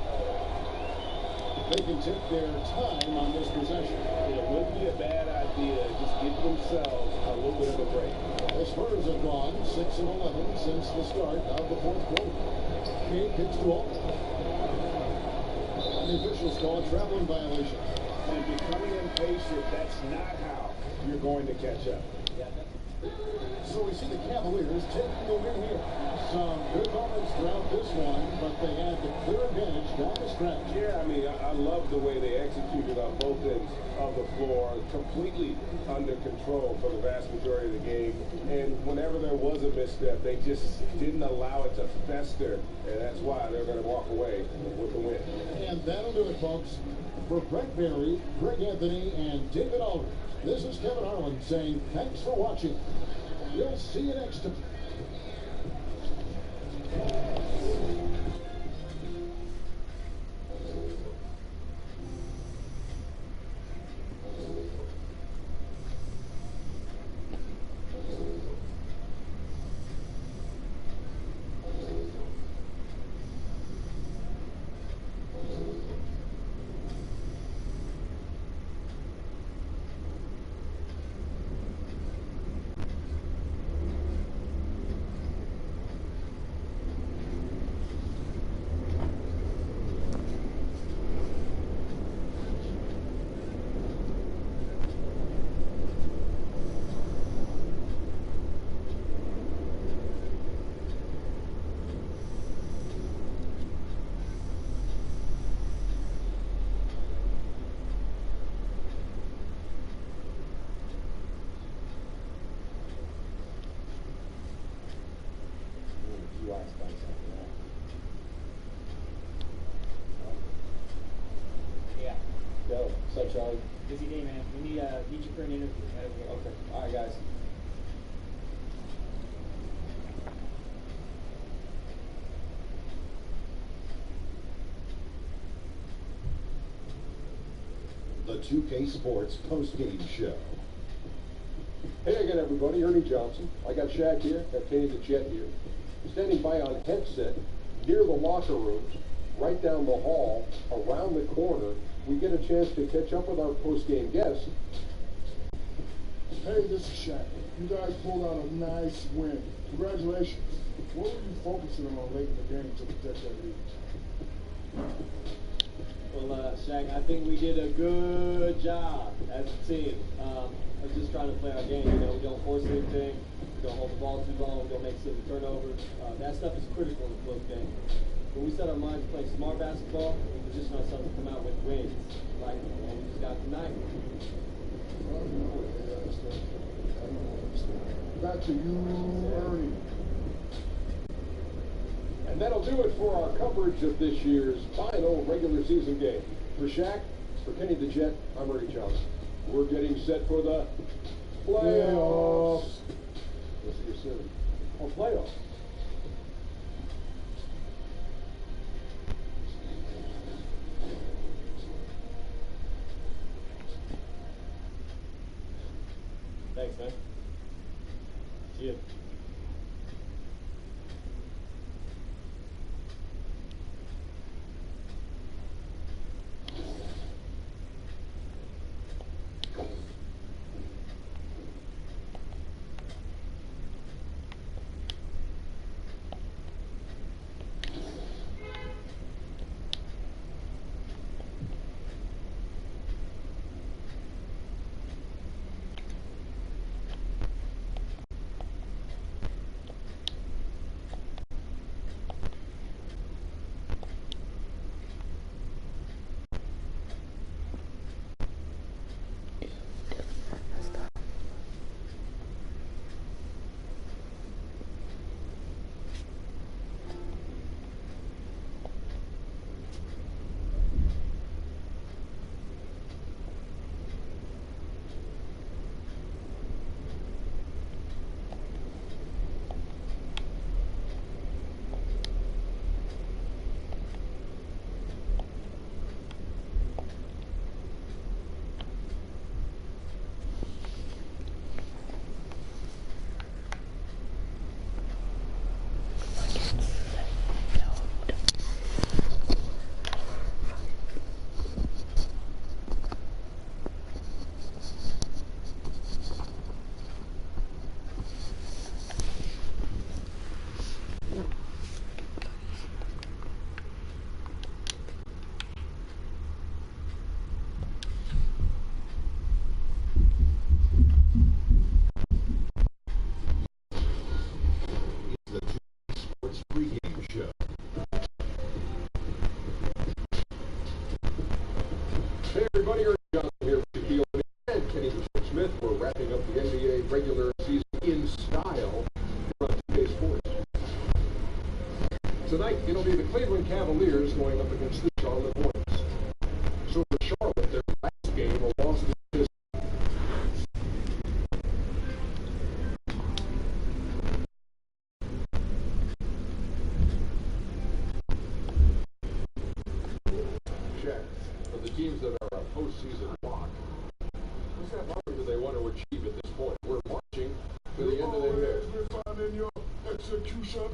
They can take their time on this possession. It wouldn't be a bad idea to just give themselves a little bit of a break. The Spurs have gone 6 of 11 since the start of the fourth quarter. Kane kicks to all. The officials call a traveling violation. And becoming impatient, that's not how you're going to catch up. So we see the Cavaliers taking the win here. Some good moments throughout this one, but they had the clear advantage down the stretch. Yeah, I mean, I love the way they executed on both ends of the floor, completely under control for the vast majority of the game. And whenever there was a misstep, they just didn't allow it to fester, and that's why they're going to walk away with the win. And that'll do it, folks. For Brett Barry, Greg Anthony, and David Aldridge, this is Kevin Harlan saying thanks for watching. We'll see you next time. the 2K Sports post-game show. Hey again, everybody. Ernie Johnson. I got Shaq here, got Kenny the Jet here. Standing by on headset, near the locker rooms, right down the hall, around the corner. We get a chance to catch up with our post-game guests. Hey, this is Shaq. You guys pulled out a nice win. Congratulations. What were you focusing on late in the game to protect that lead? Well, Shaq, I think we did a good job as a team of just trying to play our game. You know, we don't force anything, we don't hold the ball too long, we don't make silly turnovers. That stuff is critical in a close game. When we set our minds to play smart basketball, we position ourselves to come out with wins, like what we just got tonight. Back to you, Ernie. And that'll do it for our coverage of this year's final regular season game. For Shaq, for Kenny the Jet, I'm Ernie Johnson. We're getting set for the playoffs. We'll see you soon. Oh, playoffs. Thanks, man. See you. Hey everybody, Ernie Johnson here with you, and Kenny Smith. We're wrapping up the NBA regular season in style here on 2K Sports. Tonight, it'll be the Cleveland Cavaliers going up against the Charlotte Hornets. So for Charlotte, their last game, a loss to the for the teams that are a postseason lock. What's that number do they want to achieve at this point? We're marching to the end of the year. Refining your execution.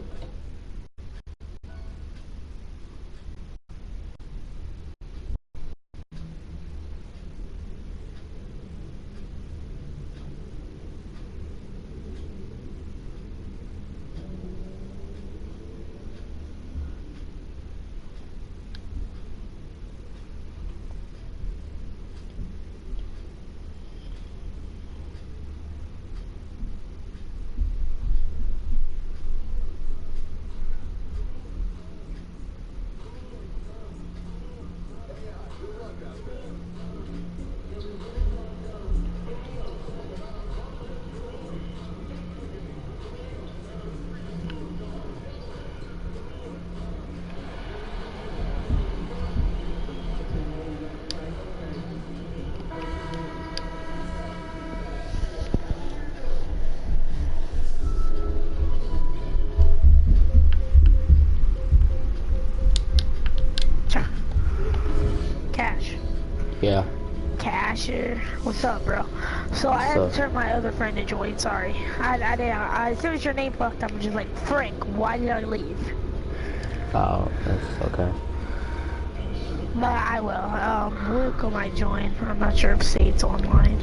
What's up, bro? So I had to turn my other friend to join. Sorry, I didn't. As soon as your name popped up, I'm just like, Frank. Why did I leave? Oh, that's okay. But I will. Luke might join. I'm not sure if Sade's online.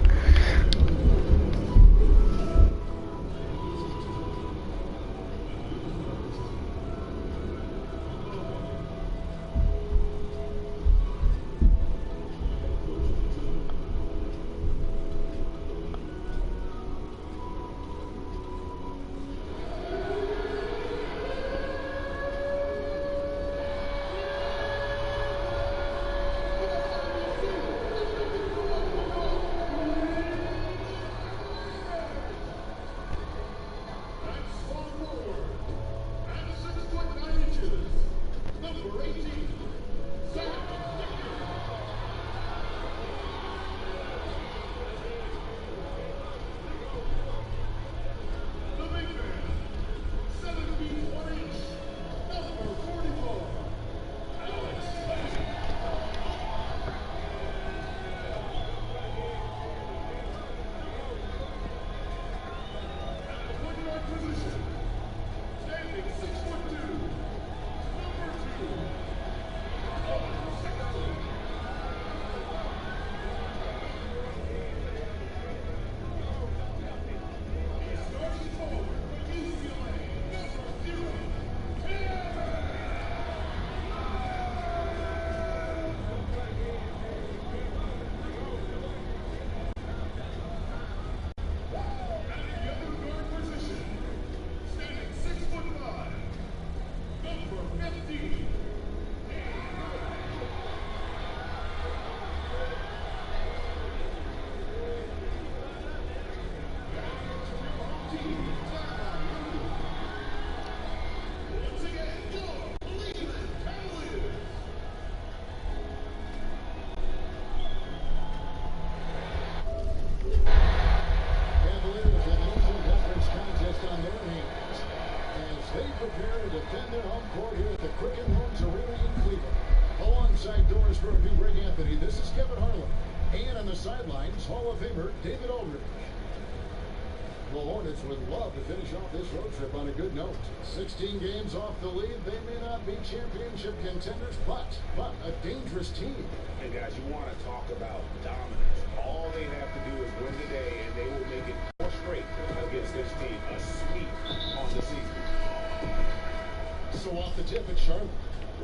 Hall of Famer David Aldridge. The Hornets would love to finish off this road trip on a good note. 16 games off the lead. They may not be championship contenders, but a dangerous team. And guys, you want to talk about dominance. All they have to do is win today, and they will make it 4 straight against this team. A sweep on the season. So off the tip at Charlotte.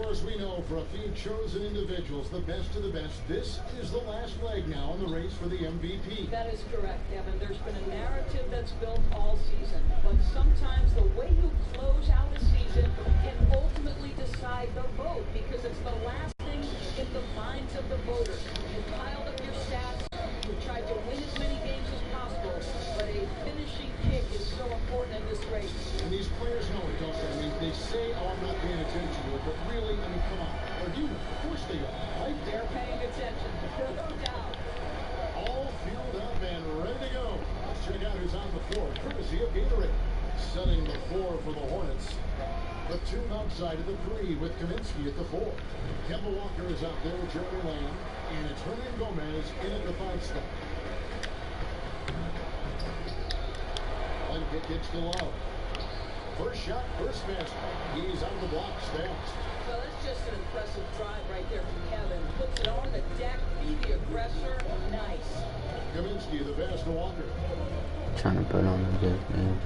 Or as we know, for a few chosen individuals, the best of the best, this is the last leg now in the race for the MVP. That is correct, Kevin. There's been a narrative that's built all season, but sometimes the way you close out a season can ultimately decide the vote, because it's the last thing in the minds of the voters. You piled up your stats, you tried to win as many games as possible, but a finishing kick is so important in this race. And these players know it, don't they? I mean, they say, oh, I'm not paying attention to it, but really, I mean, come on. Or do you? Of course they are, right? They're paying attention, no doubt. All fueled up and ready to go. Let's check out who's on the floor, courtesy of Gatorade. Setting the floor for the Hornets. The 2 outside of the 3 with Kaminsky at the 4. Kemba Walker is out there with Jeremy Lamb. And it's Hernan Gomez in at the 5 spot. One kick gets to Love. First shot, first miss. He's on the block, stamps. Well, that's just an impressive drive right there from Kevin. Puts it on the deck, be the aggressor. Nice. Kaminsky, the pass to Walker. Trying to put on a good game.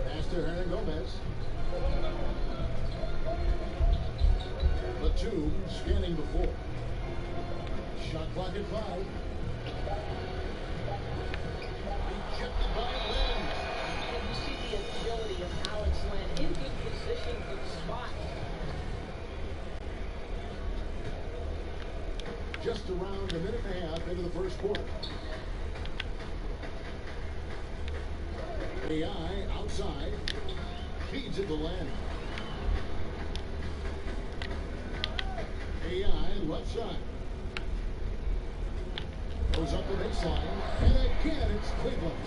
Pass to Hernan Gomez. Batum scanning the floor. Shot clock at 5. Rejected by Lynn. You see the agility of Alex Len in good position for the spot. Just around a minute and a half into the first quarter. AI outside. Feeds it to Len. AI left side. Goes up the baseline. And again, it's Cleveland.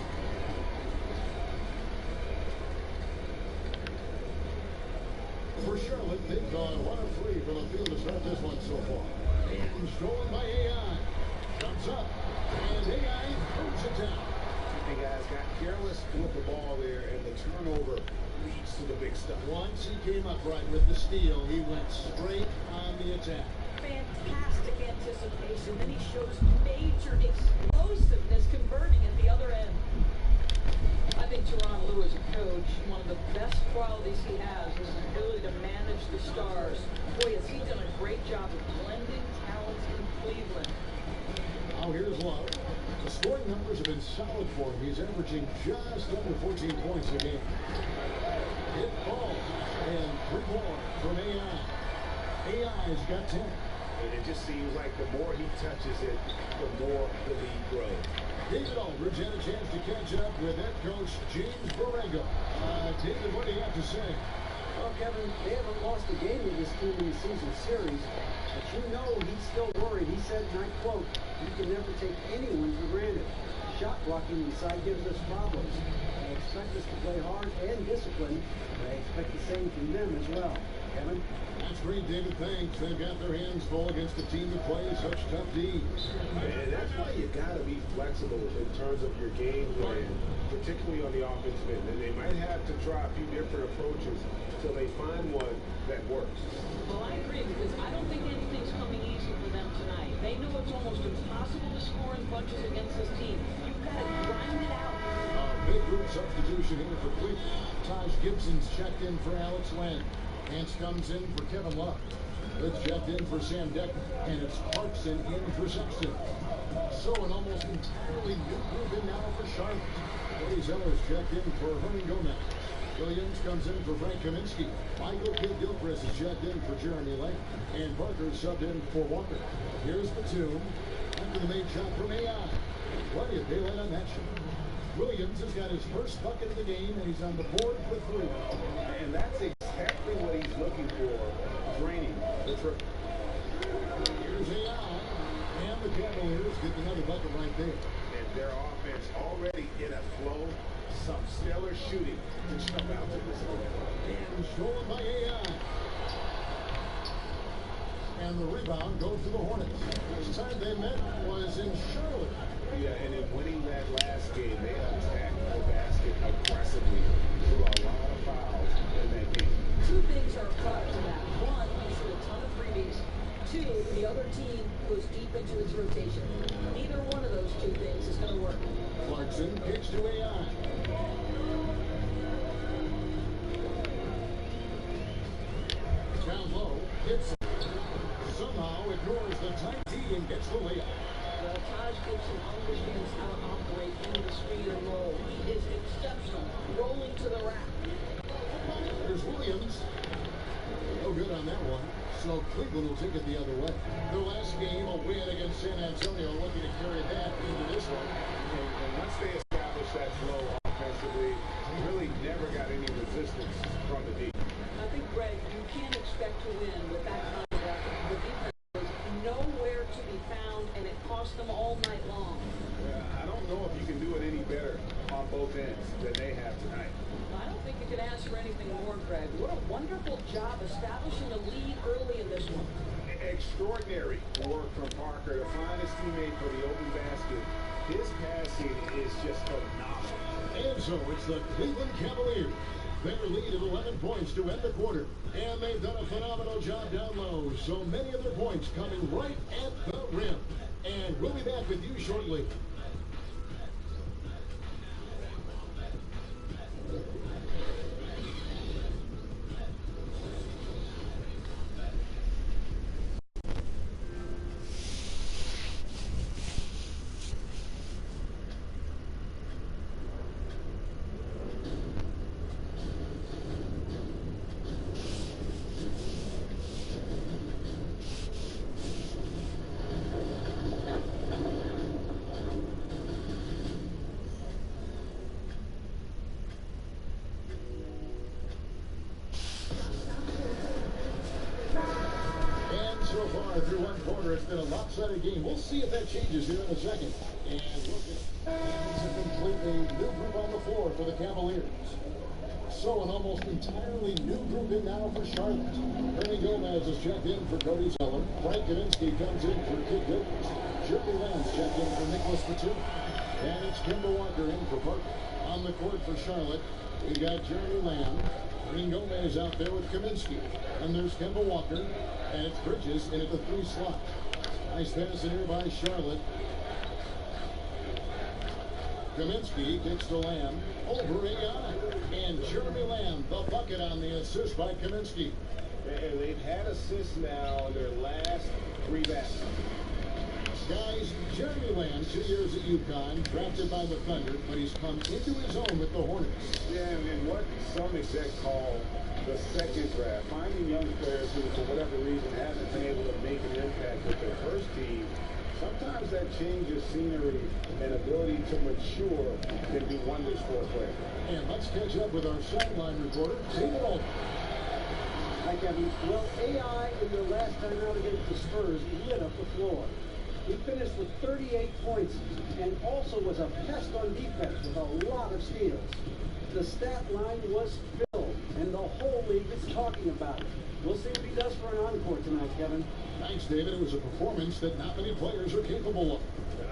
For Charlotte, they've gone 1 of 3 from the field to start this one so far. And stolen by AI. Comes up. And AI throws it down. The guys got careless with the ball there, and the turnover leads to the big stuff. Once he came upright with the steal, he went straight on the attack. Fantastic anticipation. Then he shows major explosiveness converting at the other end. I think Tyronn Lue as a coach, one of the best qualities he has is his ability to manage the stars. Boy, has he done a great job of blending talents in Cleveland. Now here's Love. The scoring numbers have been solid for him. He's averaging just under 14 points a game. Hit ball. And 3 more from AI. AI's got 10. It just seems like the more he touches it, the more the lead grows. David Aldridge had a chance to catch up with head coach James Borrego. David, what do you have to say? Well, Kevin, they haven't lost a game with this team in the season series, but you know he's still worried. He said, and I quote, "You can never take anyone for granted. Shot blocking inside gives us problems. I expect us to play hard and disciplined, but I expect the same from them as well." Kevin? That's great, David. Thanks. They've got their hands full against a team that plays such tough D's. And that's why you got to be flexible in terms of your game plan, particularly on the offensive end. And they might have to try a few different approaches until they find one that works. Well, I agree, because I don't think anything's coming easy for them tonight. They know it's almost impossible to score in bunches against this team. You've got to grind it out. Big group substitution here for Cleveland. Taj Gibson's checked in for Alex Len. Hance comes in for Kevin Love. It's checked in for Sam Dekker. And it's Clarkson in for Sexton. So an almost entirely new group in now for Charlotte. Cody Zeller's checked in for Hernan Gomez. Williams comes in for Frank Kaminsky. Michael Kidd-Gilchrist is checked in for Jeremy Lane. And Parker subbed in for Walker. Here's Batum. After the made shot from AI. Plenty of daylight on that shot. Williams has got his first bucket of the game, and he's on the board for 3. And that's exactly what he's looking for, draining the triple. Here's AI, and the Cavaliers get another bucket right there. And their offense already in a flow, some stellar shooting to jump out to this one. And stolen by AI. And the rebound goes to the Hornets. Last time they met was in Charlotte. Yeah, and in winning that last game, they attacked the basket aggressively, drew a lot of fouls in that game. Two things are a product of that. One, you shoot a ton of freebies. Two, the other team goes deep into its rotation. Neither one of those two things is going to work. Clarkson kicks to AI. Down low, Gibson somehow ignores the tight D and gets the layup. Well, Taj Gibson understands how to operate in the screen and roll. He is exceptional, rolling to the rack. There's Williams. No good on that one. So Cleveland will take it the other way. Their last game, a win against San Antonio, looking to carry that into this one. And once they established that flow offensively, really never got any resistance from the deep. I think, Greg, you can't expect to win with that kind of weapon. The defense was nowhere to be found, and it cost them all night long. I don't know if you can do it any better on both ends than they have tonight. I don't think you could ask for anything more, Greg. What a wonderful job establishing a lead early in this one. Extraordinary work from Parker to find his teammate for the open basket. His passing is just phenomenal. And so it's the Cleveland Cavaliers. Their lead of 11 points to end the quarter. And they've done a phenomenal job down low. So many of their points coming right at the rim. And we'll be back with you shortly. So far through one quarter, it's been a lopsided game. We'll see if that changes here in a second. And look at it's a completely new group on the floor for the Cavaliers. So an almost entirely new group in now for Charlotte. Hernan Gomez is checked in for Cody Zeller. Frank Kaminsky comes in for Kidd-Gilchrist. Jeremy Lamb's checked in for Nicholas Batum. And it's Kemba Walker in for Parker. On the court for Charlotte, we got Jeremy Lamb. Green Gomez out there with Kaminsky. And there's Kemba Walker. And it's Bridges in at the 3 slot. Nice pass in here by Charlotte. Kaminsky kicks to Lamb over AI. And Jeremy Lamb, the bucket on the assist by Kaminsky. And they've had assists now in their last 3 baskets. Guys, Jeremy Lamb, 2 years at UConn, drafted by the Thunder, but he's come into his own with the Hornets. Yeah, and what some execs call the second draft, finding young players who, for whatever reason, haven't been able to make an impact with their first team. Sometimes that change of scenery and ability to mature can do wonders for a player. And let's catch up with our sideline reporter, David Aldridge. Hi, Kevin. Well, AI in their last time out against the Spurs lit up the floor. He finished with 38 points and also was a pest on defense with a lot of steals. The stat line was filled, and the whole league is talking about it. We'll see what he does for an encore tonight, Kevin. Thanks, David. It was a performance that not many players are capable of.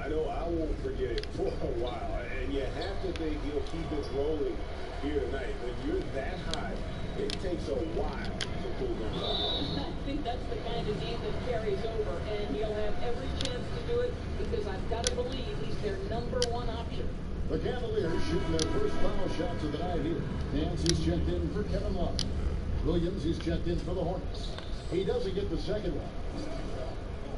I know I won't forget it for a while, and you have to think he'll keep it rolling here tonight. When you're that high, it takes a while to pull them up. I think that's the kind of game that carries over, and he'll have every chance to do it because I've got to believe he's their #1 option. The Cavaliers shooting their first foul shots of the night here. Nance, he's checked in for Kevin Love. Williams, he's checked in for the Hornets. He doesn't get the second one.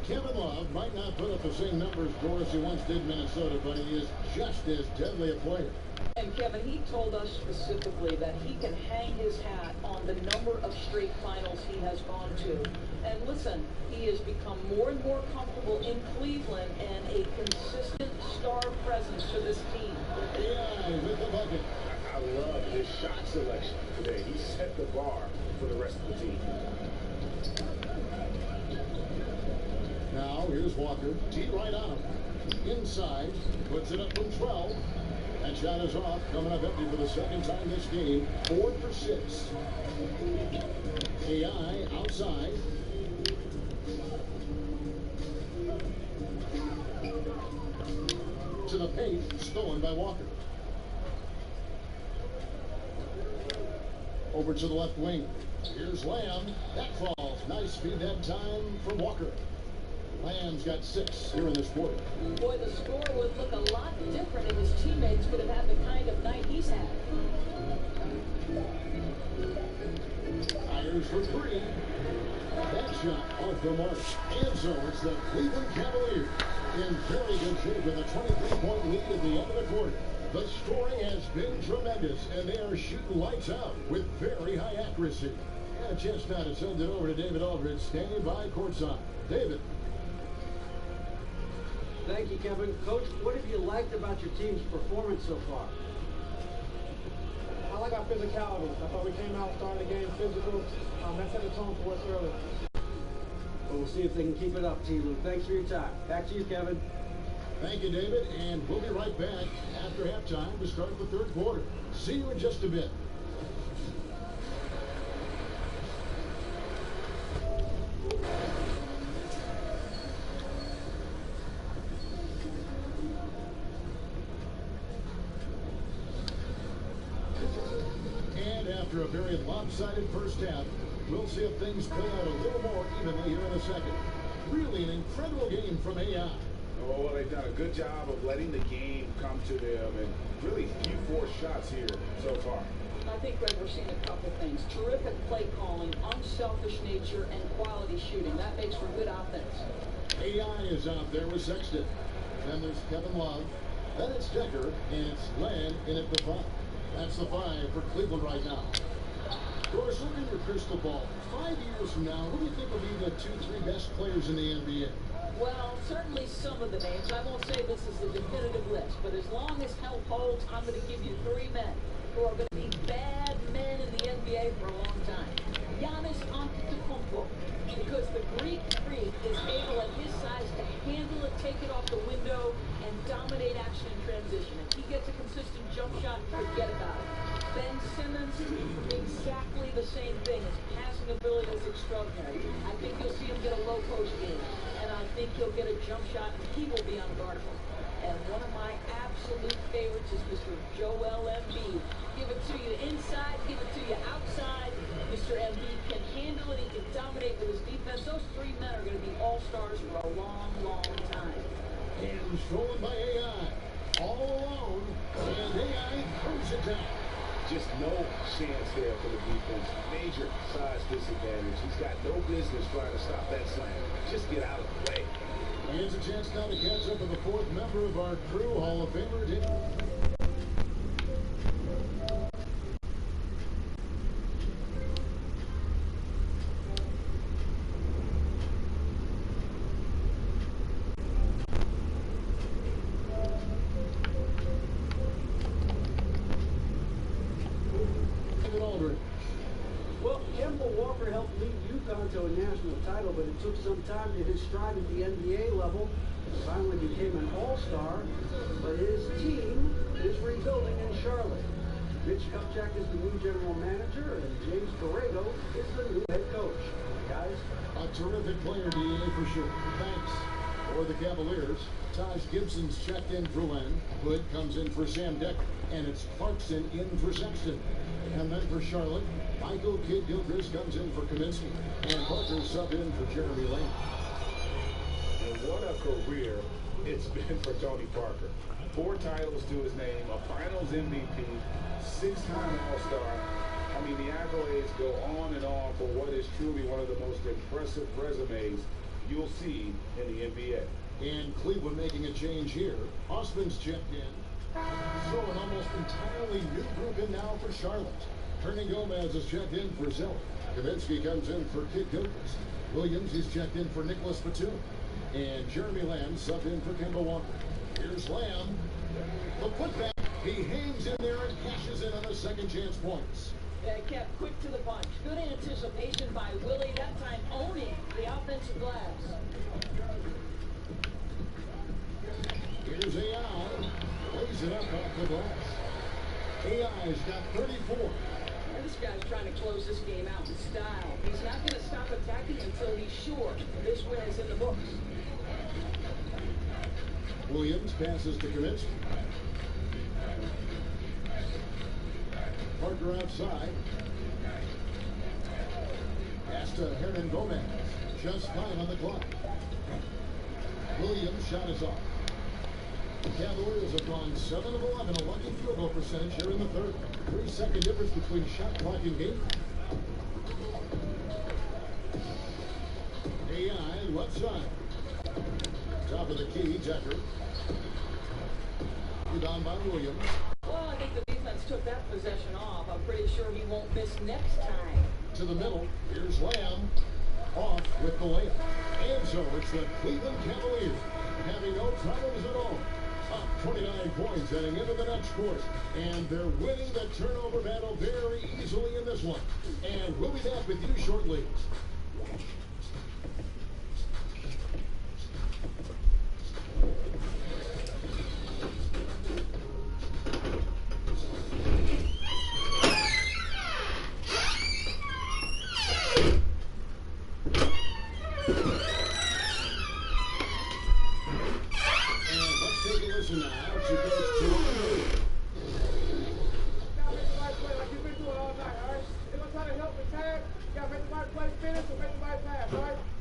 Kevin Love might not put up the same numbers, Doris, he once did in Minnesota, but he is just as deadly a player. And Kevin, he told us specifically that he can hang his hat on the number of straight finals he has gone to. And listen, he has become more and more comfortable in Cleveland and a consistent star presence for this team. Yeah, with the bucket. I love his shot selection today. He set the bar for the rest of the team. Now, here's Walker. Tee right on him. Inside. Puts it up from 12. That shot is off. Coming up empty for the second time this game. 4 for 6. AI outside. To the paint. Stolen by Walker. Over to the left wing. Here's Lamb. That falls. Nice speed that time from Walker. Lamb's got 6 here in this quarter. Boy, the score would look a lot different if his teammates would have had the kind of night he's had. Fires for 3. That shot off the mark. And so it's the Cleveland Cavaliers in very good shape with a 23-point lead at the end of the quarter. The scoring has been tremendous, and they are shooting lights out with very high accuracy. And a chance now to send it over to David Aldridge, standing by courtside. David. Thank you, Kevin. Coach, what have you liked about your team's performance so far? I like our physicality. I thought we came out starting the game physical. That set the tone for us early. Well, we'll see if they can keep it up, T-Lou. Thanks for your time. Back to you, Kevin. Thank you, David, and we'll be right back after halftime to start the third quarter. See you in just a bit. And after a very lopsided first half, we'll see if things play out a little more evenly here in a second. Really an incredible game from AI. Oh, well, they've done a good job of letting the game come to them, and really few forced shots here so far. I think, Greg, we're seeing a couple things. Terrific play calling, unselfish nature, and quality shooting. That makes for good offense. AI is out there with Sexton. Then there's Kevin Love. Then it's Decker, and it's Lamb in at the 5. That's the 5 for Cleveland right now. Doris, look in your crystal ball. 5 years from now, who do you think will be the 2-3 best players in the NBA? Well, certainly some of the names. I won't say this is the definitive list, but as long as health holds, I'm going to give you 3 men who are going to be bad men in the NBA for a long time. Giannis Antetokounmpo, because the Greek freak is able at his size to handle it, take it off the window, and dominate action in transition. If he gets a consistent jump shot, forget about it. Ben Simmons, big exactly the same thing. His passing ability is extraordinary. I think you'll see him get a low post game, and I think he'll get a jump shot, and he will be unguardable. And one of my absolute favorites is Mr. Joel Embiid. Give it to you inside, give it to you outside. Mr. Embiid can handle it. He can dominate with his defense. Those three men are going to be all-stars for a long, long time. And stolen by AI. All alone. And AI throws it down. Just no chance there for the defense. Major size disadvantage. He's got no business trying to stop that slam. Just get out of the way. Here's a chance now to catch up with the fourth member of our crew, Hall of Famer Dick. Well, Kemba Walker helped lead UConn to a national title, but it took some time to hit stride at the NBA level. He finally became an all-star, but his team is rebuilding in Charlotte. Mitch Kupchak is the new general manager, and James Borrego is the new head coach. Guys? A terrific player, DA, for sure. Thanks. For the Cavaliers, Taj Gibson's checked in for Len. Hood comes in for Sam Decker. And it's Clarkson in for Sexton. And then for Charlotte, Michael Kidd-Gilchrist comes in for Kaminsky. And Parker subbed in for Jeremy Lamb. And what a career it's been for Tony Parker. 4 titles to his name, a Finals MVP, 6-time All-Star. I mean, the accolades go on and on for what is truly one of the most impressive resumes you'll see in the NBA. And Cleveland making a change here. Osman's checked in. So an almost entirely new group in now for Charlotte. Ernie Gomez is checked in for Zeller. Kaminsky comes in for Kidd-Gilchrist. Williams is checked in for Nicholas Batum. And Jeremy Lamb subbed in for Kemba Walker. Here's Lamb. The putback. He hangs in there and cashes in on the second chance points. Yeah, kept quick to the punch. Good anticipation by Willie, that time owning the offensive glass. Here's AI. Lays it up off the glass. AI's got 34. And this guy's trying to close this game out in style. He's not going to stop attacking until he's sure this win is in the books. Williams passes to Kaminsky. Parker outside. Pass to Hernan Gomez. Just 5 on the clock. Williams' shot is off. The Cavaliers have gone 7 of 11, a lucky field goal percentage here in the third. 3-second difference between shot clock and game. AI left side. Top of the key, Decker. Down by Williams. Well, I think the defense took that possession off. I'm pretty sure he won't miss next time. To the middle. Here's Lamb. Off with the layup. And so it's the Cleveland Cavaliers having no problems at all. Up 29 points heading into the next quarter. And they're winning the turnover battle very easily in this one. And we'll be back with you shortly.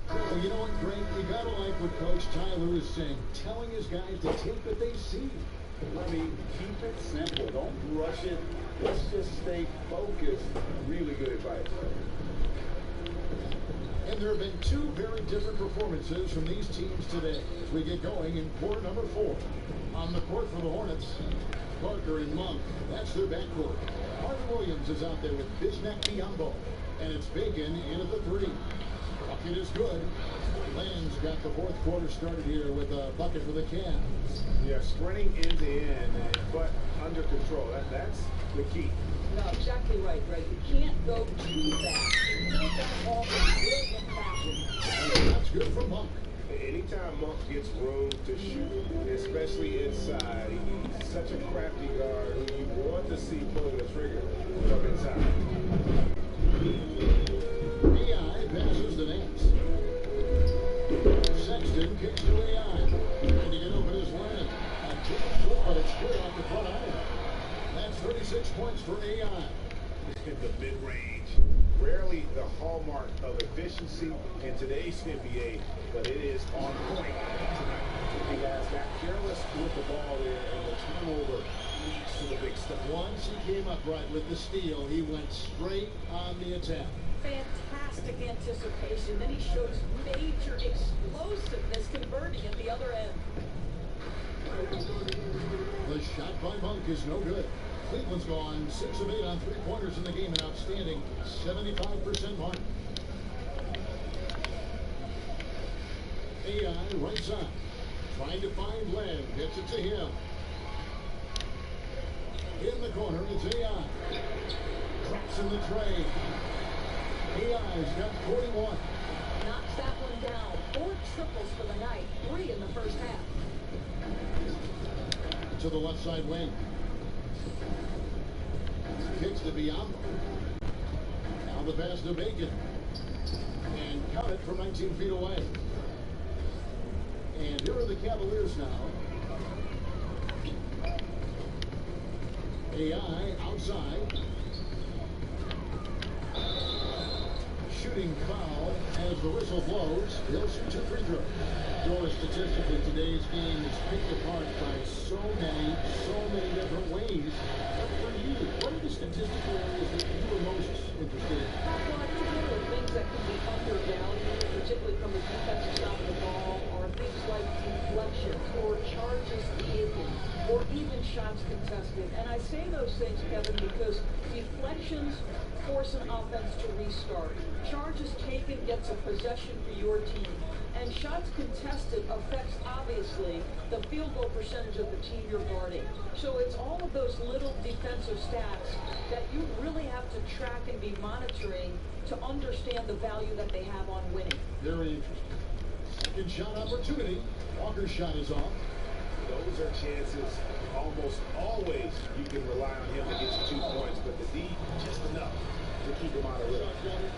Well, you know what, Greg? You gotta like what Coach Tyler is saying, telling his guys to take what they see. I mean, keep it simple. Don't rush it. Let's just stay focused. Really good advice. And there have been 2 very different performances from these teams today as we get going in quarter number 4. On the court for the Hornets, Parker and Monk. That's their backcourt. Marvin Williams is out there with Bismack Biyombo. And it's Bacon in at the 3. Bucket is good. Land's got the fourth quarter started here with a bucket for the Cavs. Yeah, sprinting end to end, but under control. That's the key. No, exactly right, Greg. You can't go too fast. You can't go all the fashion. That's good for Monk. Anytime Monk gets room to shoot, especially inside, he's such a crafty guard who you want to see pulling the trigger from inside. 6 points for AI. The mid-range, rarely the hallmark of efficiency in today's NBA, but it is on point tonight. He has got careless with the ball there, and the turnover leads to the big stuff. Once he came upright with the steal, he went straight on the attack. Fantastic anticipation. Then he shows major explosiveness converting at the other end. The shot by Monk is no good. Cleveland's gone 6 of 8 on 3-pointers in the game, an outstanding 75% mark. AI right side, trying to find Len, gets it to him. In the corner, it's AI. Drops in the tray. AI's got 41. Knocks that one down. 4 triples for the night, 3 in the first half. To the left side wing. Kicks to Biombo. Now the pass to Bacon. And count it from 19 feet away. And here are the Cavaliers now. AI outside. Shooting foul as the whistle blows. He'll shoot 2 free throws. Doris, statistically, today's game is picked apart by so many different ways. But for you, what are the statistical areas that you were most interested in? Well, I think one of the things that can be undervalued, particularly from the defensive side of the ball, are things like deflections or charges taken or even shots contested. And I say those things, Kevin, because deflections force an offense to restart. Charges taken gets a possession for your team. And shots contested affects, obviously, the field goal percentage of the team you're guarding. So it's all of those little defensive stats that you really have to track and be monitoring to understand the value that they have on winning. Very interesting. Second shot opportunity. Walker's shot is off. Those are chances almost always you can rely on him to get you 2 points, but the D, just enough to keep him out of rhythm.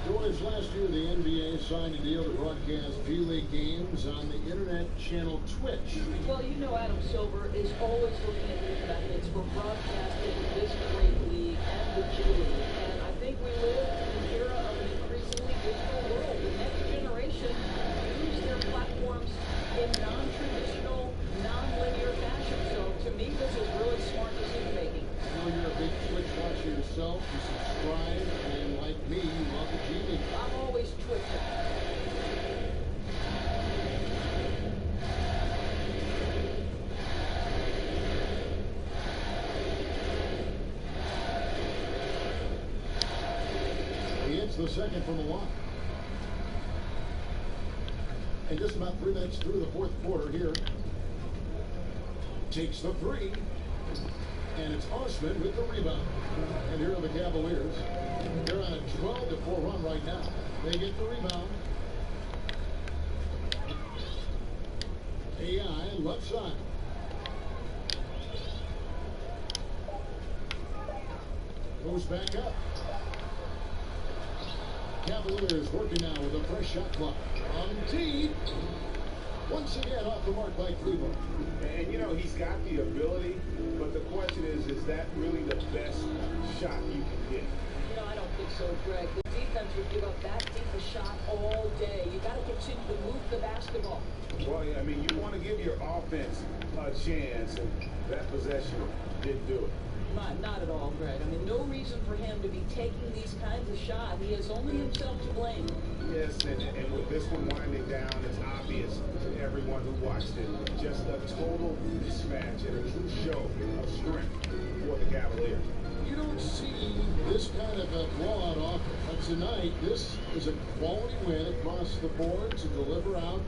George, last year the NBA signed a deal to broadcast G-League games on the internet channel Twitch. Well, you know Adam Silver is always looking at new methods for broadcasting this great league and the G-League. And I think we live in an era of an increasingly digital world. The next generation use their platforms in non-traditional, non-linear fashion. So to me, this is really smart decision making. I know you're a big Twitch watcher yourself. You subscribe, and like me, you love the G-League. I'm always Twitching. He hits the second from the line. And just about 3 minutes through the fourth quarter here. Takes the 3. And it's Osman with the rebound. And here are the Cavaliers. They're on a 12-4 run right now. They get the rebound. AI left side. Goes back up. Cavaliers working now with a fresh shot clock. On deep. Once again off the mark by Cleveland. And you know, he's got the ability, but the question is that really the best shot you can get? You know, I don't think so, Greg. The defense would give up that deep a shot all day. You got to continue to move the basketball. Well, yeah, I mean, you want to give your offense a chance, and that possession didn't do it. Not at all, Greg. I mean, no reason for him to be taking these kinds of shots. He has only himself to blame. Yes, and with this one winding down, it's obvious to everyone who watched it. Just a total mismatch and a true show of strength for the Cavaliers. You don't see this kind of a blowout often. But tonight, this is a quality win across the board to deliver out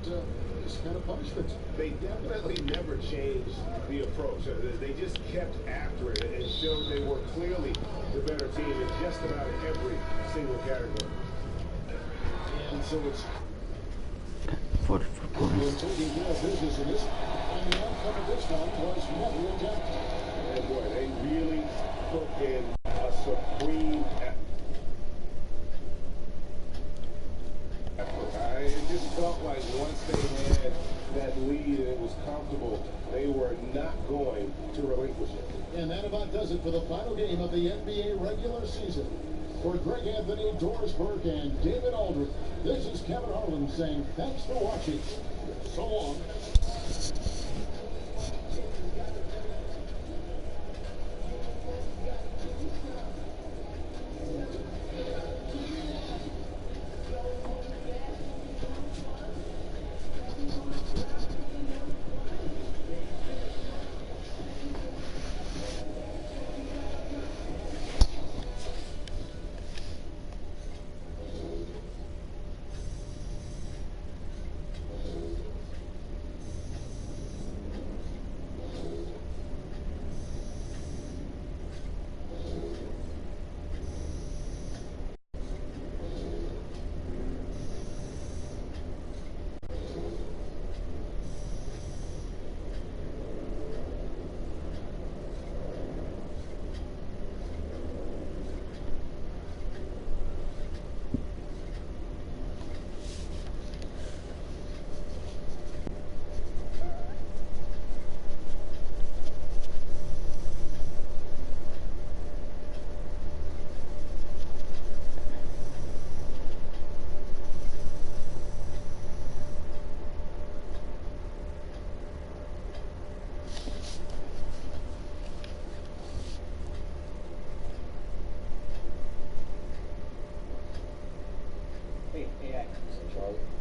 this kind of punishment. They definitely never changed the approach. They just kept after it and showed they were clearly the better team in just about every single category. And so it's 44 points. taking care of business in this. And the outcome of this one was never in doubt. And boy, they really put in a supreme effort. It just felt like once they had that lead and it was comfortable, they were not going to relinquish it. And that about does it for the final game of the NBA regular season. For Greg Anthony, Doris Burke, and David Aldridge, this is Kevin Harlan saying thanks for watching. So long.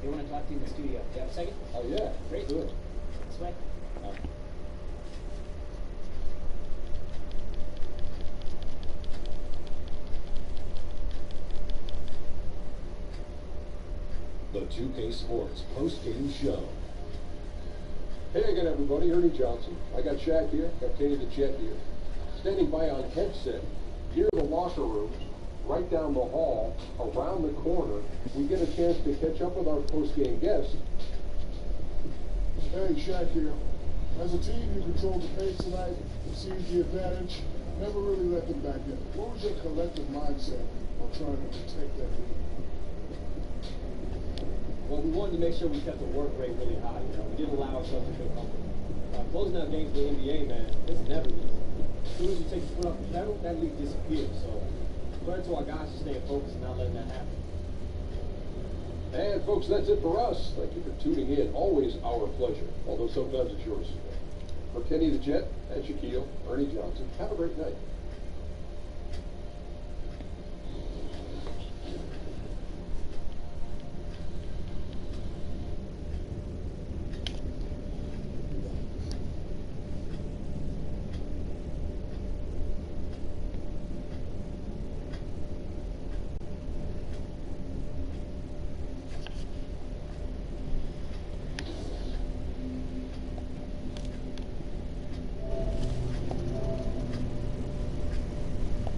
They want to talk to you in the studio. Do you have a second? Oh, yeah. Great. Do it. This way. Oh. The 2K Sports post-game show. Hey again, everybody. Ernie Johnson. I got Shaq here. Got Kenny the Jet here. Standing by on headset, near the locker rooms, right down the hall, around the corner, we get a chance to catch up with our post-game guests. Hey, Shaq here. As a team, you controlled the pace tonight, seized the advantage, never really let them back in. What was your collective mindset on trying to protect that lead? Well, we wanted to make sure we kept the work rate really high. You know, we didn't allow ourselves to feel comfortable. Closing out games in the NBA, man, it's never easy. As soon as you take your foot off the pedal, that lead disappears. So, credit to our guys for staying focused and not letting that happen. And folks, that's it for us. Thank you for tuning in. Always our pleasure, although sometimes it's yours. For Kenny the Jet and Shaquille, Ernie Johnson, have a great night.